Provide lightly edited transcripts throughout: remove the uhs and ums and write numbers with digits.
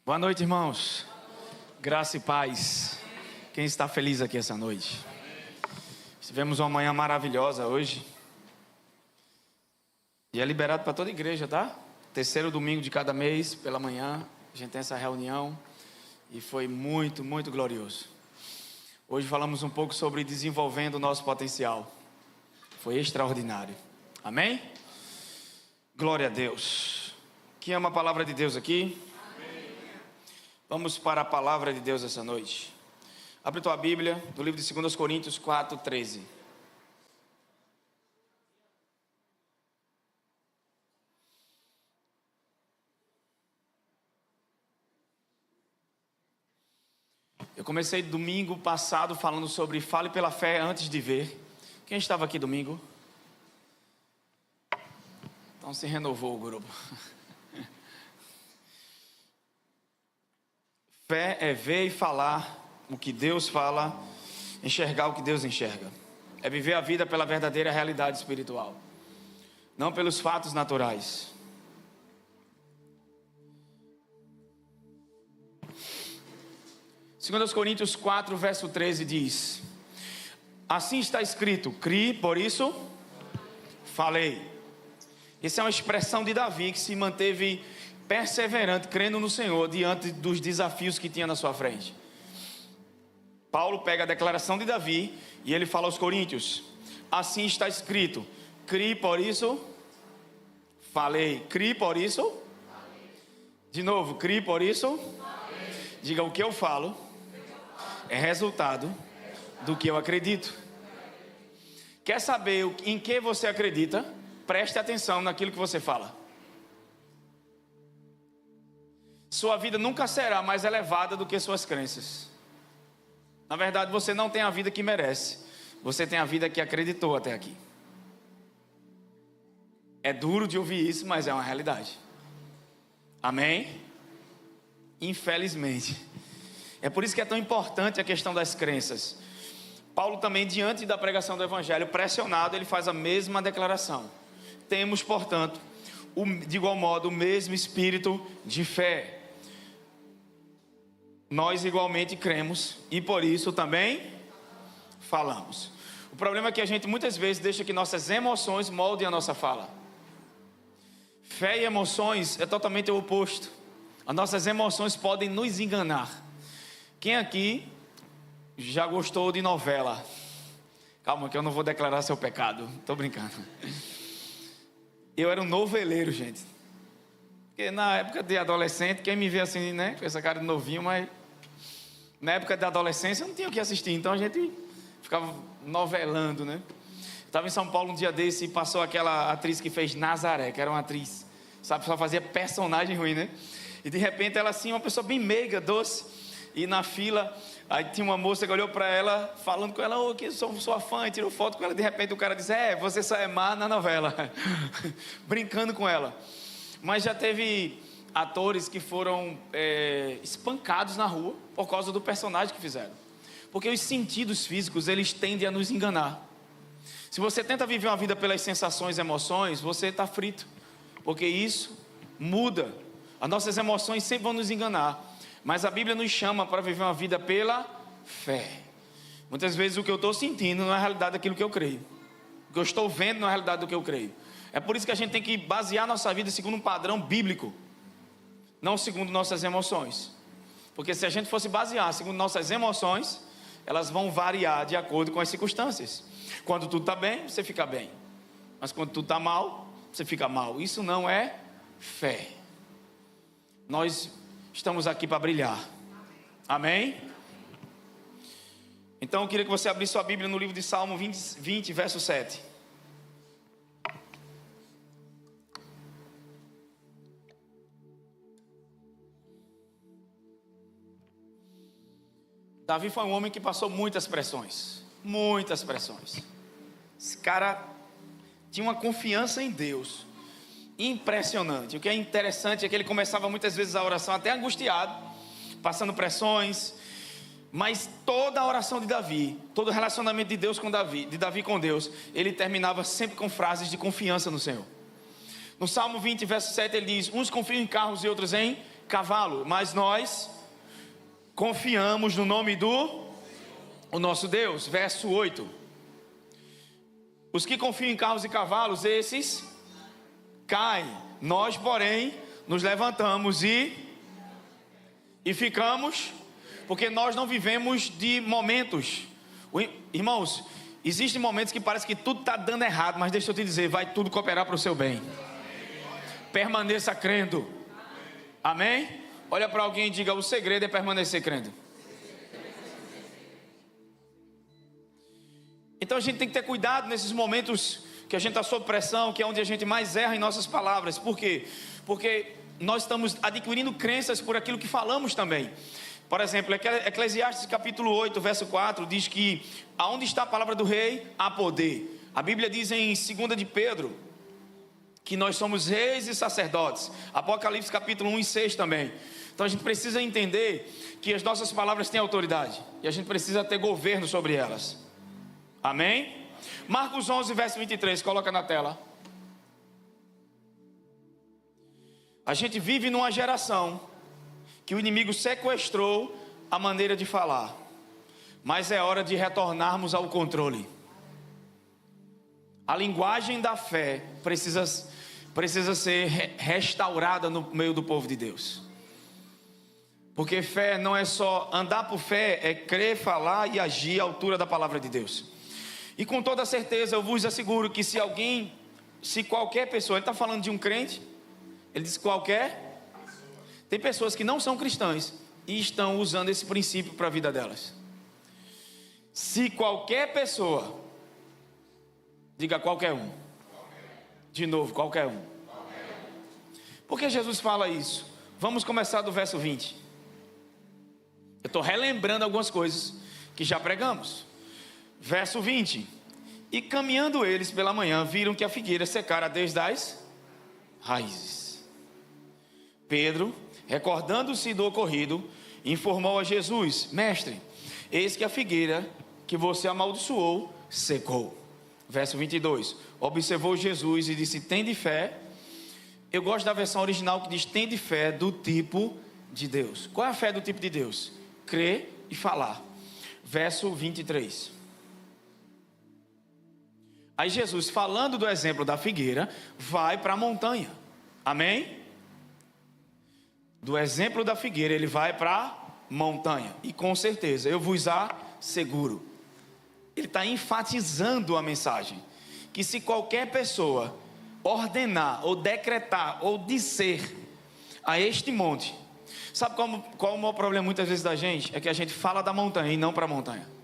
Boa noite, irmãos. Graça e paz. Quem está feliz aqui essa noite? Tivemos uma manhã maravilhosa hoje. E é liberado para toda a igreja, tá? Terceiro domingo de cada mês, pela manhã, a gente tem essa reunião. E foi muito, muito glorioso. Hoje falamos um pouco sobre desenvolvendo o nosso potencial. Foi extraordinário. Amém? Glória a Deus. Quem ama a palavra de Deus aqui? Vamos para a palavra de Deus essa noite. Abre tua Bíblia, do livro de 2 Coríntios 4:13. Eu comecei domingo passado falando sobre fale pela fé antes de ver. Quem estava aqui domingo? Então se renovou o grupo. Fé é ver e falar o que Deus fala, enxergar o que Deus enxerga. É viver a vida pela verdadeira realidade espiritual, não pelos fatos naturais. Segundo Coríntios 4, verso 13 diz: assim está escrito, criei, por isso falei. Essa é uma expressão de Davi que se manteve perseverante, crendo no Senhor diante dos desafios que tinha na sua frente. Paulo pega a declaração de Davi e ele fala aos coríntios: assim está escrito, criei, por isso falei. Criei, por isso. De novo, criei, por isso. Diga: o que eu falo é resultado do que eu acredito. Quer saber em que você acredita? Preste atenção naquilo que você fala. Sua vida nunca será mais elevada do que suas crenças. Na verdade, você não tem a vida que merece. Você tem a vida que acreditou até aqui. É duro de ouvir isso, mas é uma realidade. Amém? Infelizmente. É por isso que é tão importante a questão das crenças. Paulo também, diante da pregação do Evangelho, pressionado, ele faz a mesma declaração. Temos, portanto, de igual modo, o mesmo espírito de fé. Nós igualmente cremos e por isso também falamos. O problema é que a gente muitas vezes deixa que nossas emoções moldem a nossa fala. Fé e emoções é totalmente o oposto. As nossas emoções podem nos enganar. Quem aqui já gostou de novela? Calma que eu não vou declarar seu pecado. Estou brincando. Eu era um noveleiro, gente. Porque na época de adolescente, quem me vê assim, né, com essa cara de novinho, mas na época da adolescência eu não tinha o que assistir, então a gente ficava novelando, né? Estava em São Paulo um dia desse e passou aquela atriz que fez Nazaré, que era uma atriz, sabe, só fazia personagem ruim, né? E de repente ela assim, uma pessoa bem meiga, doce, e na fila, aí tinha uma moça que olhou para ela, falando com ela: que sou sua fã, e tirou foto com ela. De repente o cara disse: você só é má na novela. Brincando com ela. Mas já teve atores que foram espancados na rua por causa do personagem que fizeram. Porque os sentidos físicos, eles tendem a nos enganar. Se você tenta viver uma vida pelas sensações e emoções, você está frito. Porque isso muda. As nossas emoções sempre vão nos enganar. Mas a Bíblia nos chama para viver uma vida pela fé. Muitas vezes o que eu estou sentindo não é a realidade daquilo que eu creio. O que eu estou vendo não é a realidade do que eu creio. É por isso que a gente tem que basear nossa vida segundo um padrão bíblico, não segundo nossas emoções. Porque se a gente fosse basear segundo nossas emoções, elas vão variar de acordo com as circunstâncias. Quando tudo está bem, você fica bem. Mas quando tudo está mal, você fica mal. Isso não é fé. Nós estamos aqui para brilhar. Amém? Então eu queria que você abrisse sua Bíblia no livro de Salmo 20, verso 7. Davi foi um homem que passou muitas pressões. Muitas pressões. Esse cara tinha uma confiança em Deus impressionante. O que é interessante é que ele começava muitas vezes a oração até angustiado, passando pressões. Mas toda a oração de Davi, todo o relacionamento de Davi com Deus, ele terminava sempre com frases de confiança no Senhor. No Salmo 20, verso 7, ele diz: uns confiam em carros e outros em cavalo, mas nós confiamos no nome do o nosso Deus. Verso 8. Os que confiam em carros e cavalos, esses caem. Nós, porém, nos levantamos e ficamos, porque nós não vivemos de momentos. Irmãos, existem momentos que parece que tudo está dando errado, mas deixa eu te dizer, vai tudo cooperar para o seu bem. Permaneça crendo. Amém? Olha para alguém e diga: o segredo é permanecer crendo. Então a gente tem que ter cuidado nesses momentos que a gente está sob pressão, que é onde a gente mais erra em nossas palavras. Por quê? Porque nós estamos adquirindo crenças por aquilo que falamos também. Por exemplo, Eclesiastes capítulo 8, verso 4, diz que aonde está a palavra do rei, há poder. A Bíblia diz em 2 de Pedro, que nós somos reis e sacerdotes. Apocalipse capítulo 1 e 6 também. Então a gente precisa entender que as nossas palavras têm autoridade. E a gente precisa ter governo sobre elas. Amém? Marcos 11, verso 23, coloca na tela. A gente vive numa geração que o inimigo sequestrou a maneira de falar. Mas é hora de retornarmos ao controle. A linguagem da fé precisa ser restaurada no meio do povo de Deus. Porque fé não é só andar por fé, é crer, falar e agir à altura da palavra de Deus. E com toda certeza eu vos asseguro que se qualquer pessoa, ele está falando de um crente, ele diz qualquer, tem pessoas que não são cristãs e estão usando esse princípio para a vida delas. Se qualquer pessoa, diga qualquer um, de novo, qualquer um. Por que Jesus fala isso? Vamos começar do verso 20. Eu estou relembrando algumas coisas que já pregamos. Verso 20. E caminhando eles pela manhã, viram que a figueira secara desde as raízes. Pedro, recordando-se do ocorrido, informou a Jesus: Mestre, eis que a figueira que você amaldiçoou secou. Verso 22. Observou Jesus e disse: tende fé. Eu gosto da versão original que diz: tende fé do tipo de Deus. Qual é a fé do tipo de Deus? Crer e falar. Verso 23. Aí Jesus, falando do exemplo da figueira, vai para a montanha. Amém? Do exemplo da figueira, ele vai para a montanha. E com certeza, eu vos asseguro. Ele está enfatizando a mensagem. Que se qualquer pessoa ordenar, ou decretar, ou dizer a este monte. Sabe qual é o maior problema muitas vezes da gente? É que a gente fala da montanha e não para a montanha.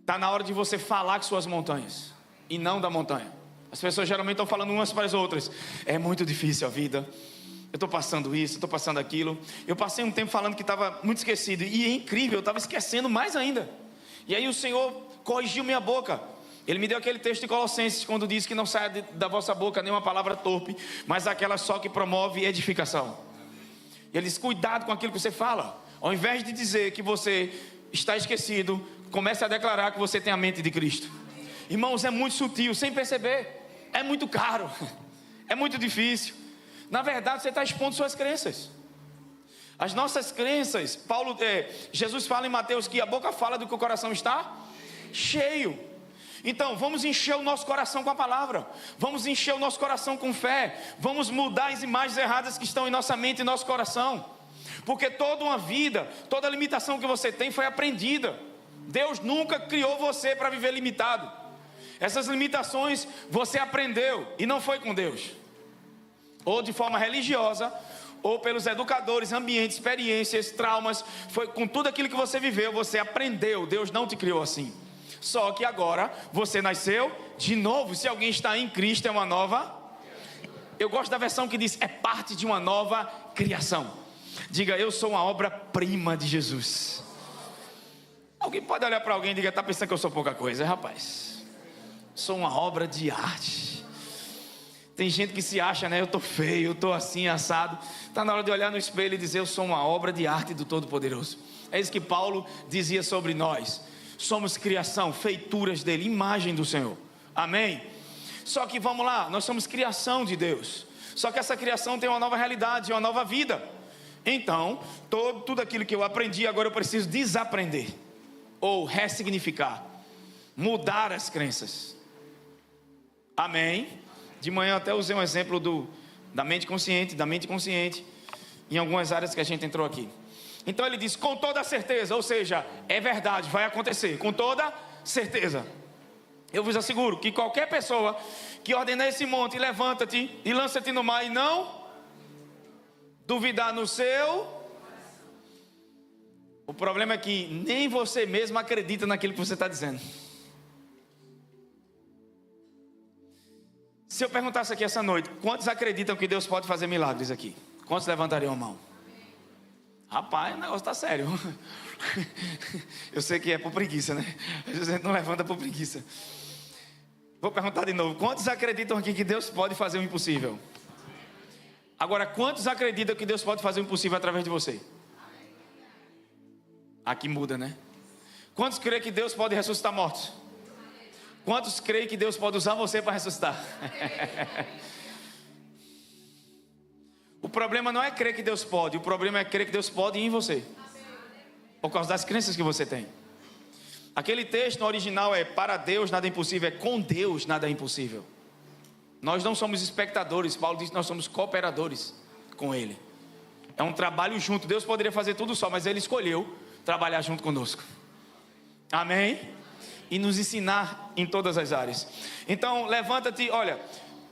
Está na hora de você falar com suas montanhas e não da montanha. As pessoas geralmente estão falando umas para as outras: é muito difícil a vida, eu estou passando isso, estou passando aquilo. Eu passei um tempo falando que estava muito esquecido, e é incrível, eu estava esquecendo mais ainda. E aí o Senhor corrigiu minha boca. Ele me deu aquele texto de Colossenses, quando diz que não saia da vossa boca nenhuma palavra torpe, mas aquela só que promove edificação. E ele diz: cuidado com aquilo que você fala. Ao invés de dizer que você está esquecido, comece a declarar que você tem a mente de Cristo. Irmãos, é muito sutil, sem perceber. É muito caro, é muito difícil. Na verdade, você está expondo suas crenças. As nossas crenças, Jesus fala em Mateus que a boca fala do que o coração está cheio. Então, vamos encher o nosso coração com a palavra. Vamos encher o nosso coração com fé. Vamos mudar as imagens erradas que estão em nossa mente e nosso coração. Porque toda uma vida, toda limitação que você tem foi aprendida. Deus nunca criou você para viver limitado. Essas limitações você aprendeu e não foi com Deus. Ou de forma religiosa, ou pelos educadores, ambientes, experiências, traumas. Foi com tudo aquilo que você viveu, você aprendeu. Deus não te criou assim. Só que agora você nasceu de novo. Se alguém está em Cristo, é uma nova. Eu gosto da versão que diz: é parte de uma nova criação. Diga: eu sou uma obra-prima de Jesus. Alguém pode olhar para alguém e diga: está pensando que eu sou pouca coisa? Rapaz, sou uma obra de arte. Tem gente que se acha, né? Eu estou feio, eu estou assim, assado. Está na hora de olhar no espelho e dizer: eu sou uma obra de arte do Todo-Poderoso. É isso que Paulo dizia sobre nós. Somos criação, feituras dele, imagem do Senhor. Amém? Só que vamos lá, nós somos criação de Deus. Só que essa criação tem uma nova realidade, uma nova vida. Então, tudo aquilo que eu aprendi, agora eu preciso desaprender. Ou ressignificar. Mudar as crenças. Amém? De manhã até usei um exemplo da mente consciente, em algumas áreas que a gente entrou aqui. Então ele diz, com toda certeza, ou seja, é verdade, vai acontecer, com toda certeza. Eu vos asseguro que qualquer pessoa que ordenar esse monte, levanta-te e lança-te no mar e não duvidar no seu... O problema é que nem você mesmo acredita naquilo que você está dizendo. Se eu perguntasse aqui essa noite, quantos acreditam que Deus pode fazer milagres aqui? Quantos levantariam a mão? Rapaz, o negócio está sério. Eu sei que é por preguiça, né? A gente não levanta por preguiça. Vou perguntar de novo. Quantos acreditam aqui que Deus pode fazer o impossível? Agora, quantos acreditam que Deus pode fazer o impossível através de você? Aqui muda, né? Quantos creem que Deus pode ressuscitar mortos? Quantos creem que Deus pode usar você para ressuscitar? O problema não é crer que Deus pode, o problema é crer que Deus pode em você. Por causa das crenças que você tem. Aquele texto no original é: para Deus nada é impossível, é com Deus nada é impossível. Nós não somos espectadores, Paulo diz que nós somos cooperadores com Ele. É um trabalho junto. Deus poderia fazer tudo só, mas Ele escolheu trabalhar junto conosco. Amém? E nos ensinar em todas as áreas. Então levanta-te, olha,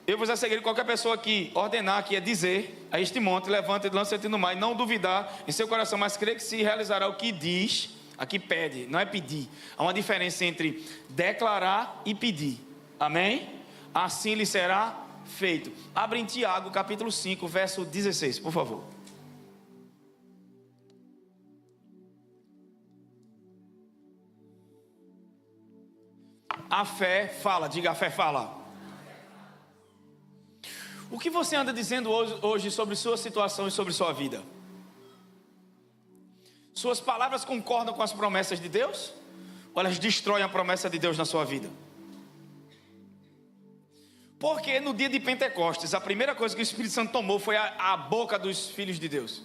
eu vos asseguro, qualquer pessoa que ordenar, que é dizer a este monte, levanta-te, lança-te no mar, e não duvidar em seu coração, mas crer que se realizará o que diz. Aqui pede, não é pedir. Há uma diferença entre declarar e pedir. Amém? Assim lhe será feito. Abre em Tiago, capítulo 5, verso 16, por favor. A fé fala, diga: a fé fala. O que você anda dizendo hoje sobre sua situação e sobre sua vida? Suas palavras concordam com as promessas de Deus? Ou elas destroem a promessa de Deus na sua vida? Porque no dia de Pentecostes, a primeira coisa que o Espírito Santo tomou foi a boca dos filhos de Deus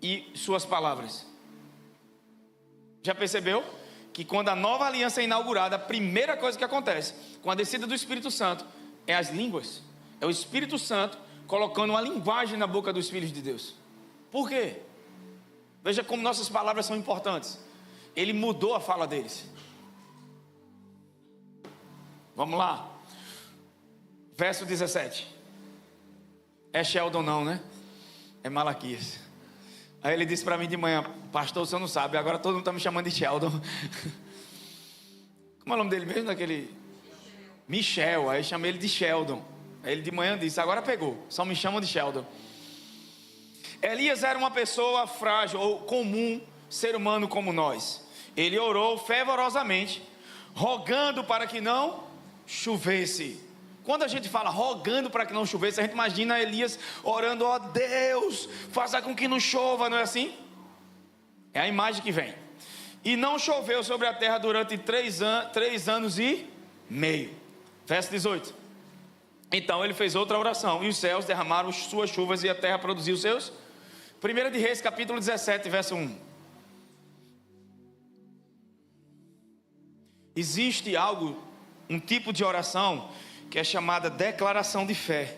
e suas palavras. Já percebeu? Que quando a nova aliança é inaugurada, a primeira coisa que acontece com a descida do Espírito Santo é as línguas. É o Espírito Santo colocando uma linguagem na boca dos filhos de Deus. Por quê? Veja como nossas palavras são importantes. Ele mudou a fala deles. Vamos lá. Verso 17. É Sheldon não, né? É Malaquias. Aí ele disse para mim de manhã: pastor, você não sabe, agora todo mundo está me chamando de Sheldon. Como é o nome dele mesmo? Daquele Michel. Aí chamei ele de Sheldon. Aí ele de manhã disse: agora pegou, só me chamam de Sheldon. Elias era uma pessoa frágil ou comum, ser humano como nós. Ele orou fervorosamente, rogando para que não chovesse. Quando a gente fala rogando para que não chovesse, a gente imagina Elias orando: ó Deus, faça com que não chova, não é assim? É a imagem que vem. E não choveu sobre a terra durante 3 anos e meio. Verso 18. Então ele fez outra oração, e os céus derramaram suas chuvas, e a terra produziu seus. 1 de Reis, capítulo 17, verso 1. Existe um tipo de oração que é chamada declaração de fé.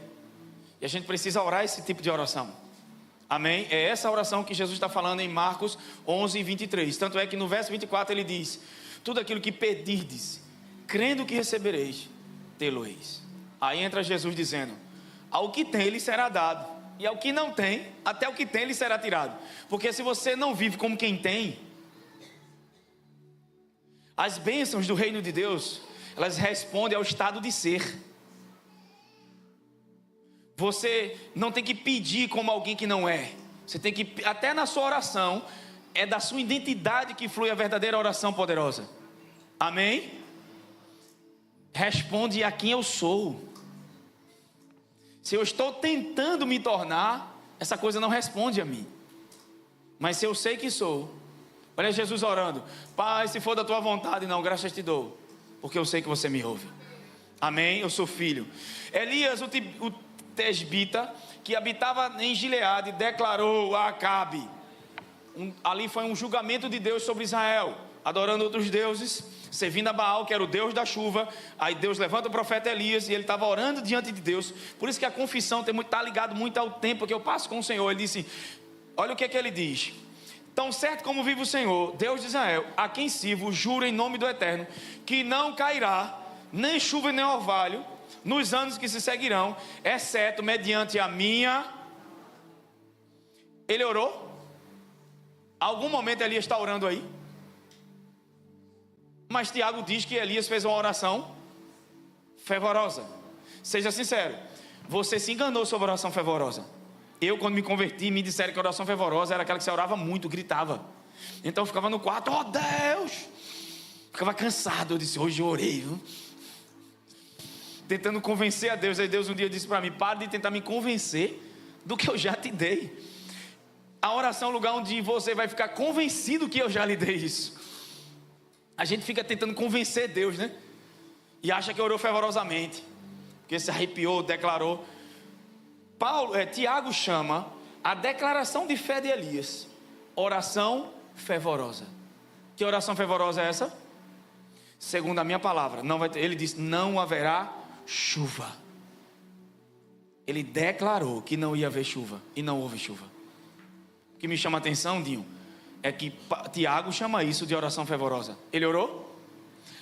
E a gente precisa orar esse tipo de oração. Amém? É essa oração que Jesus está falando em Marcos 11, 23. Tanto é que no verso 24 ele diz: tudo aquilo que pedirdes, crendo que recebereis, tê-lo-eis. Aí entra Jesus dizendo: ao que tem lhe será dado, e ao que não tem, até o que tem lhe será tirado. Porque se você não vive como quem tem, as bênçãos do reino de Deus, elas respondem ao estado de ser. Você não tem que pedir como alguém que não é. Você tem que, até na sua oração, é da sua identidade que flui a verdadeira oração poderosa. Amém? Responde a quem eu sou. Se eu estou tentando me tornar, essa coisa não responde a mim. Mas se eu sei que sou, olha Jesus orando: Pai, se for da tua vontade, não, graças te dou, porque eu sei que você me ouve. Amém? Eu sou filho. Elias Tesbita, que habitava em Gileade, declarou a Acabe. Ali foi um julgamento de Deus sobre Israel, adorando outros deuses, servindo a Baal, que era o Deus da chuva. Aí Deus levanta o profeta Elias e ele estava orando diante de Deus. Por isso que a confissão está ligado muito ao tempo que eu passo com o Senhor. Ele disse, olha o que é que ele diz: tão certo como vive o Senhor, Deus de Israel, a quem sirvo, juro em nome do Eterno, que não cairá nem chuva nem orvalho nos anos que se seguirão, exceto mediante a minha... Ele orou? Algum momento Elias está orando aí? Mas Tiago diz que Elias fez uma oração fervorosa. Seja sincero, você se enganou sobre a oração fervorosa. Eu, quando me converti, me disseram que a oração fervorosa era aquela que você orava muito, gritava. Então eu ficava no quarto, oh Deus! Ficava cansado, eu disse, hoje eu orei, viu? Tentando convencer a Deus. Aí Deus um dia disse para mim, para de tentar me convencer do que eu já te dei. A oração é um lugar onde você vai ficar convencido que eu já lhe dei isso. A gente fica tentando convencer Deus, né? E acha que orou fervorosamente, porque se arrepiou, declarou. Tiago chama a declaração de fé de Elias oração fervorosa. Que oração fervorosa é essa? Segundo a minha palavra, ele diz, não haverá chuva. Ele declarou que não ia haver chuva e não houve chuva. O que me chama a atenção, Dinho, é que Tiago chama isso de oração fervorosa. Ele orou?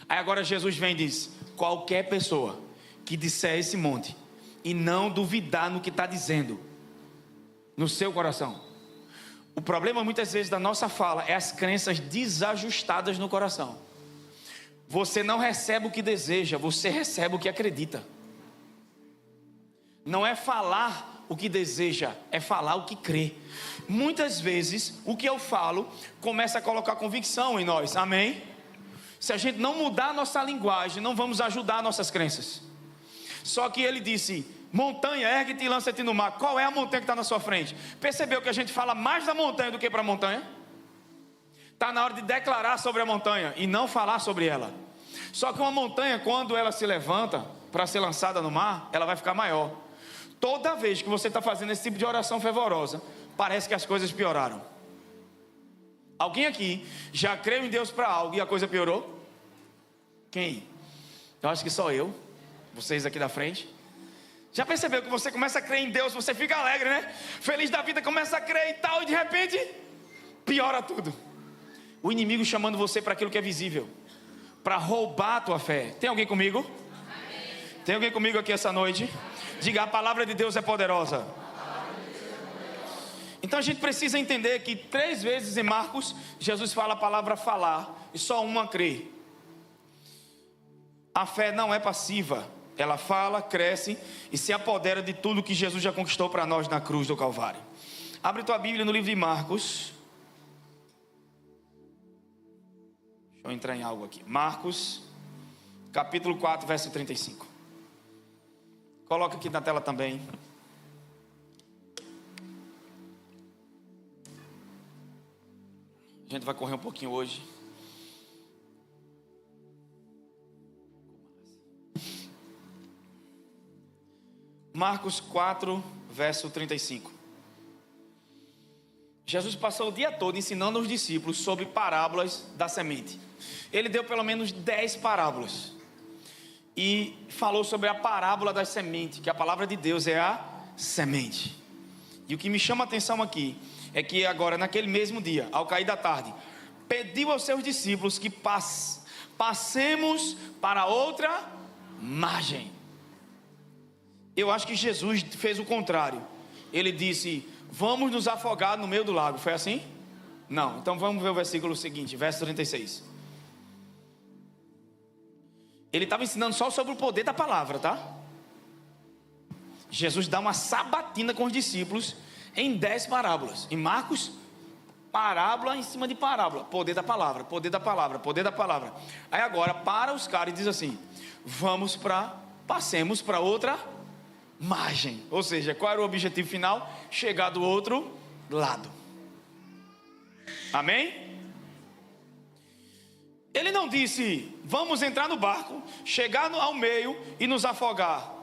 Aí agora Jesus vem e diz, qualquer pessoa que disser esse monte e não duvidar no que está dizendo no seu coração. O problema muitas vezes da nossa fala é as crenças desajustadas no coração. Você não recebe o que deseja, você recebe o que acredita. Não é falar o que deseja, é falar o que crê. Muitas vezes o que eu falo começa a colocar convicção em nós, amém? Se a gente não mudar a nossa linguagem, não vamos ajudar nossas crenças. Só que ele disse, montanha, ergue-te e lança-te no mar. Qual é a montanha que está na sua frente? Percebeu que a gente fala mais da montanha do que para a montanha? Está na hora de declarar sobre a montanha e não falar sobre ela. Só que uma montanha, quando ela se levanta para ser lançada no mar, ela vai ficar maior. Toda vez que você está fazendo esse tipo de oração fervorosa, parece que as coisas pioraram. Alguém aqui já creu em Deus para algo e a coisa piorou? Quem? Eu acho que só eu. Vocês aqui da frente. Já percebeu que você começa a crer em Deus, você fica alegre, né? Feliz da vida, começa a crer e tal, e de repente piora tudo. O inimigo chamando você para aquilo que é visível, para roubar a tua fé. Tem alguém comigo? Amém. Tem alguém comigo aqui essa noite? Diga, a palavra de Deus é poderosa. Então a gente precisa entender que 3 vezes em Marcos Jesus fala a palavra falar e só uma crê. A fé não é passiva, ela fala, cresce e se apodera de tudo que Jesus já conquistou para nós na cruz do Calvário. Abre tua Bíblia no livro de Marcos. Deixa eu entrar em algo aqui. Marcos, capítulo 4, verso 35. Coloca aqui na tela também. A gente vai correr um pouquinho hoje. Marcos 4, verso 35. Jesus passou o dia todo ensinando aos discípulos sobre parábolas da semente. Ele deu pelo menos 10 parábolas. E falou sobre a parábola da semente, que a palavra de Deus é a semente. E o que me chama a atenção aqui é que agora, naquele mesmo dia, ao cair da tarde, pediu aos seus discípulos que passemos para outra margem. Eu acho que Jesus fez o contrário. Ele disse, vamos nos afogar no meio do lago. Foi assim? Não. Então vamos ver o versículo seguinte, verso 36. Ele estava ensinando só sobre o poder da palavra, tá? Jesus dá uma sabatina com os discípulos em 10 parábolas. Em Marcos, parábola em cima de parábola. Poder da palavra, poder da palavra, poder da palavra. Aí agora para os caras e diz assim, passemos para outra margem. Ou seja, qual era o objetivo final? Chegar do outro lado. Amém? Ele não disse, vamos entrar no barco, chegar ao meio e nos afogar.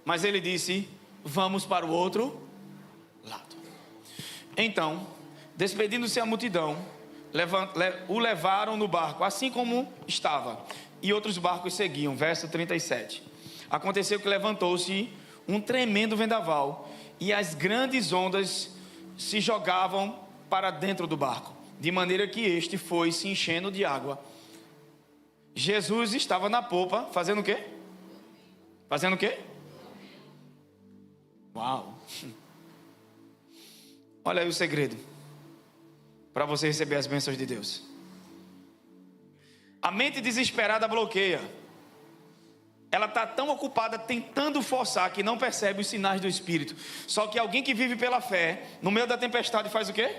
Mas ele disse: vamos para o outro lado. Então, despedindo-se a multidão, o levaram no barco, assim como estava, e outros barcos seguiam. Verso 37. Aconteceu que levantou-se um tremendo vendaval, e as grandes ondas se jogavam para dentro do barco, de maneira que este foi se enchendo de água. Jesus estava na popa, fazendo o quê? Fazendo o quê? Uau! Olha aí o segredo para você receber as bênçãos de Deus. A mente desesperada bloqueia. Ela está tão ocupada tentando forçar que não percebe os sinais do Espírito. Só que alguém que vive pela fé, no meio da tempestade, faz o quê?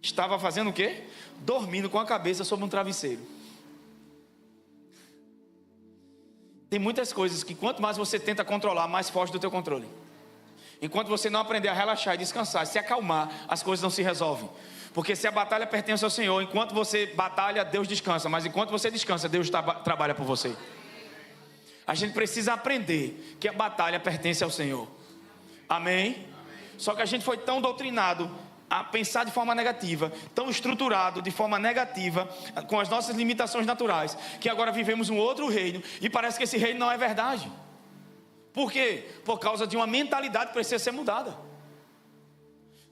Estava fazendo o quê? Dormindo com a cabeça sobre um travesseiro. Tem muitas coisas que quanto mais você tenta controlar, mais foge do teu controle. Enquanto você não aprender a relaxar e descansar, se acalmar, as coisas não se resolvem. Porque se a batalha pertence ao Senhor, enquanto você batalha, Deus descansa. Mas enquanto você descansa, Deus trabalha por você. A gente precisa aprender que a batalha pertence ao Senhor. Amém? Só que a gente foi tão doutrinado a pensar de forma negativa, tão estruturado de forma negativa, com as nossas limitações naturais, que agora vivemos um outro reino, e parece que esse reino não é verdade. Por quê? Por causa de uma mentalidade que precisa ser mudada.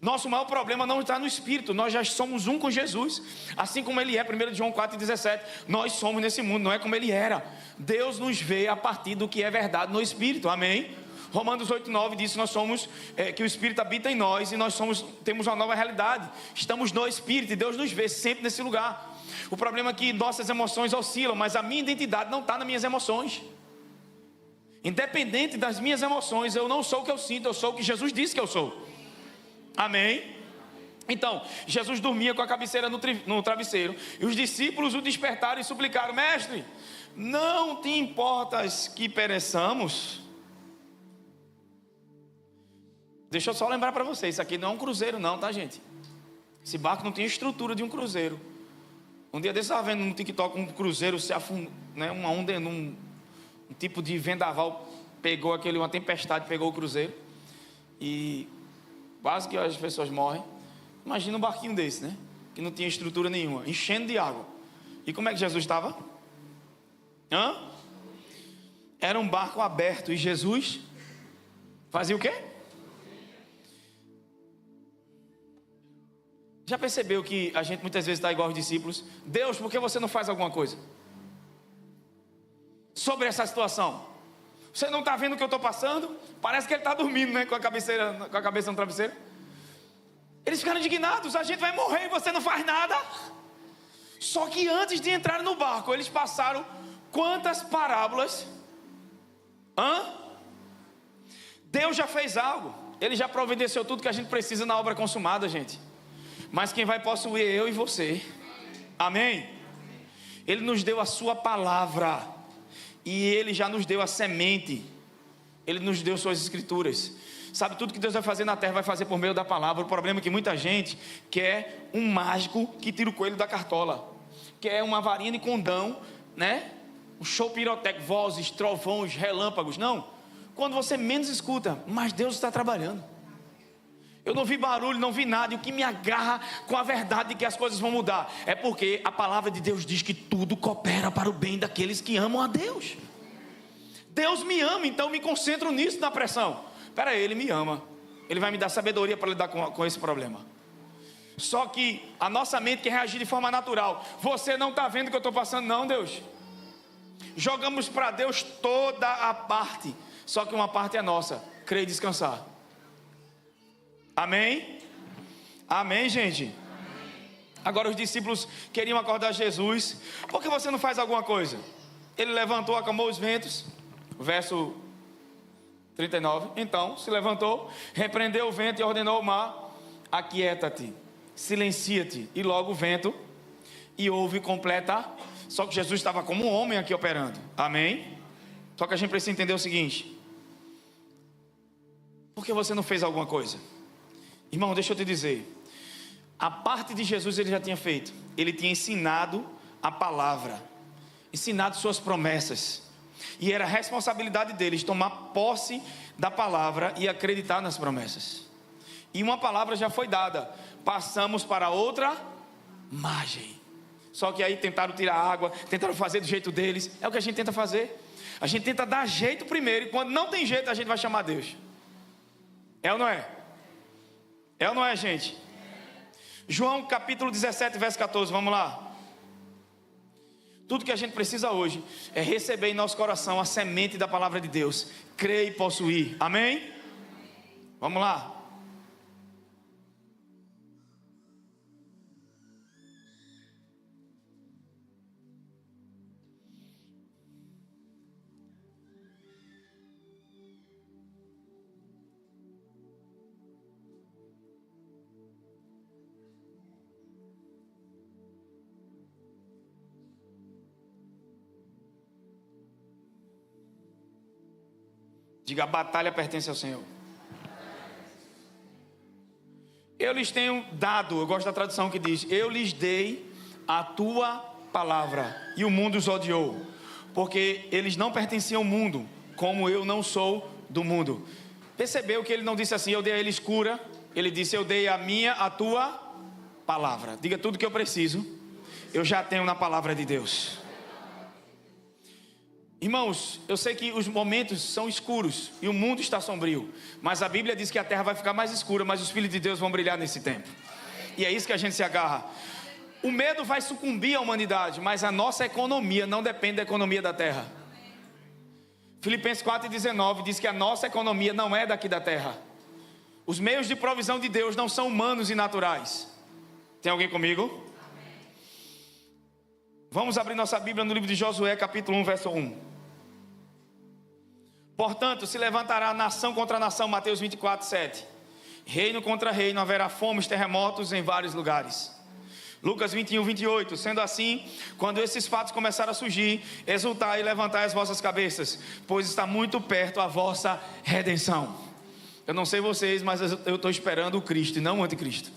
Nosso maior problema não está no Espírito, nós já somos um com Jesus, assim como Ele é. 1 João 4,17, nós somos nesse mundo, não é como Ele era. Deus nos vê a partir do que é verdade no Espírito, amém? Romanos 8,9 diz que nós somos, que o Espírito habita em nós, e nós temos uma nova realidade, estamos no Espírito, e Deus nos vê sempre nesse lugar. O problema é que nossas emoções oscilam, mas a minha identidade não está nas minhas emoções. Independente das minhas emoções, eu não sou o que eu sinto, eu sou o que Jesus disse que eu sou. Amém? Então, Jesus dormia com a cabeceira no travesseiro, e os discípulos o despertaram e suplicaram: mestre, não te importas que pereçamos? Deixa eu só lembrar para vocês, isso aqui não é um cruzeiro não, tá, gente? Esse barco não tem estrutura de um cruzeiro. Um dia desse eu estava vendo no TikTok um cruzeiro se afundou, né, uma onda, um tipo de vendaval pegou uma tempestade, pegou o cruzeiro, e quase que as pessoas morrem. Imagina um barquinho desse, né? Que não tinha estrutura nenhuma, enchendo de água. E como é que Jesus estava? Era um barco aberto, e Jesus fazia o quê? Já percebeu que a gente muitas vezes está igual aos discípulos? Deus, por que você não faz alguma coisa sobre essa situação? Você não está vendo o que eu estou passando? Parece que ele está dormindo, né? Com a cabeça no travesseiro. Eles ficaram indignados: a gente vai morrer e você não faz nada. Só que antes de entrar no barco, eles passaram quantas parábolas? Deus já fez algo. Ele já providenciou tudo que a gente precisa na obra consumada, gente. Mas quem vai possuir é eu e você. Amém? Ele nos deu a sua palavra, e Ele já nos deu a semente. Ele nos deu suas escrituras. Sabe, tudo que Deus vai fazer na terra vai fazer por meio da palavra. O problema é que muita gente quer um mágico que tira o coelho da cartola, quer uma varinha de condão, né? Um show pirotécnico, vozes, trovões, relâmpagos. Não, quando você menos escuta, mas Deus está trabalhando. Eu não vi barulho, não vi nada, e o que me agarra com a verdade de que as coisas vão mudar é porque a palavra de Deus diz que tudo coopera para o bem daqueles que amam a Deus. Deus me ama, então me concentro nisso, na pressão. Espera aí, Ele me ama, Ele vai me dar sabedoria para lidar com esse problema. Só que a nossa mente quer reagir de forma natural. Você não está vendo o que eu estou passando, não, Deus. Jogamos para Deus toda a parte, só que uma parte é nossa: crer e descansar. Amém? Amém, gente? Agora os discípulos queriam acordar Jesus. Por que você não faz alguma coisa? Ele levantou, acalmou os ventos. Verso 39. Então se levantou, repreendeu o vento e ordenou ao mar: aquieta-te, silencia-te. E logo o vento e houve completa. Só que Jesus estava como um homem aqui operando. Amém? Só que a gente precisa entender o seguinte: por que você não fez alguma coisa? Irmão, deixa eu te dizer, a parte de Jesus ele já tinha feito. Ele tinha ensinado a palavra, ensinado suas promessas. E era responsabilidade deles tomar posse da palavra e acreditar nas promessas. E uma palavra já foi dada. Passamos para outra margem. Só que aí tentaram tirar água, tentaram fazer do jeito deles. É o que a gente tenta fazer. A gente tenta dar jeito primeiro, e quando não tem jeito, a gente vai chamar Deus. É ou não é? É ou não é, gente? João capítulo 17, verso 14, vamos lá. Tudo que a gente precisa hoje é receber em nosso coração a semente da palavra de Deus. Crer e possuir. Amém? Vamos lá. Diga: a batalha pertence ao Senhor. Eu lhes tenho dado, eu gosto da tradução que diz: eu lhes dei a tua palavra, e o mundo os odiou, porque eles não pertenciam ao mundo, como eu não sou do mundo. Percebeu que ele não disse assim: eu dei a eles cura. Ele disse: eu dei a tua palavra. Diga: tudo que eu preciso, eu já tenho na palavra de Deus. Irmãos, eu sei que os momentos são escuros e o mundo está sombrio, mas a Bíblia diz que a terra vai ficar mais escura, mas os filhos de Deus vão brilhar nesse tempo. E é isso que a gente se agarra. O medo vai sucumbir à humanidade, mas a nossa economia não depende da economia da terra. Filipenses 4,19 diz que a nossa economia não é daqui da terra. Os meios de provisão de Deus não são humanos e naturais. Tem alguém comigo? Vamos abrir nossa Bíblia no livro de Josué, capítulo 1, verso 1. Portanto, se levantará nação contra nação, Mateus 24, 7. Reino contra reino, haverá fomes, terremotos em vários lugares. Lucas 21, 28. Sendo assim, quando esses fatos começarem a surgir, exultai e levantai as vossas cabeças, pois está muito perto a vossa redenção. Eu não sei vocês, mas eu estou esperando o Cristo e não o anticristo.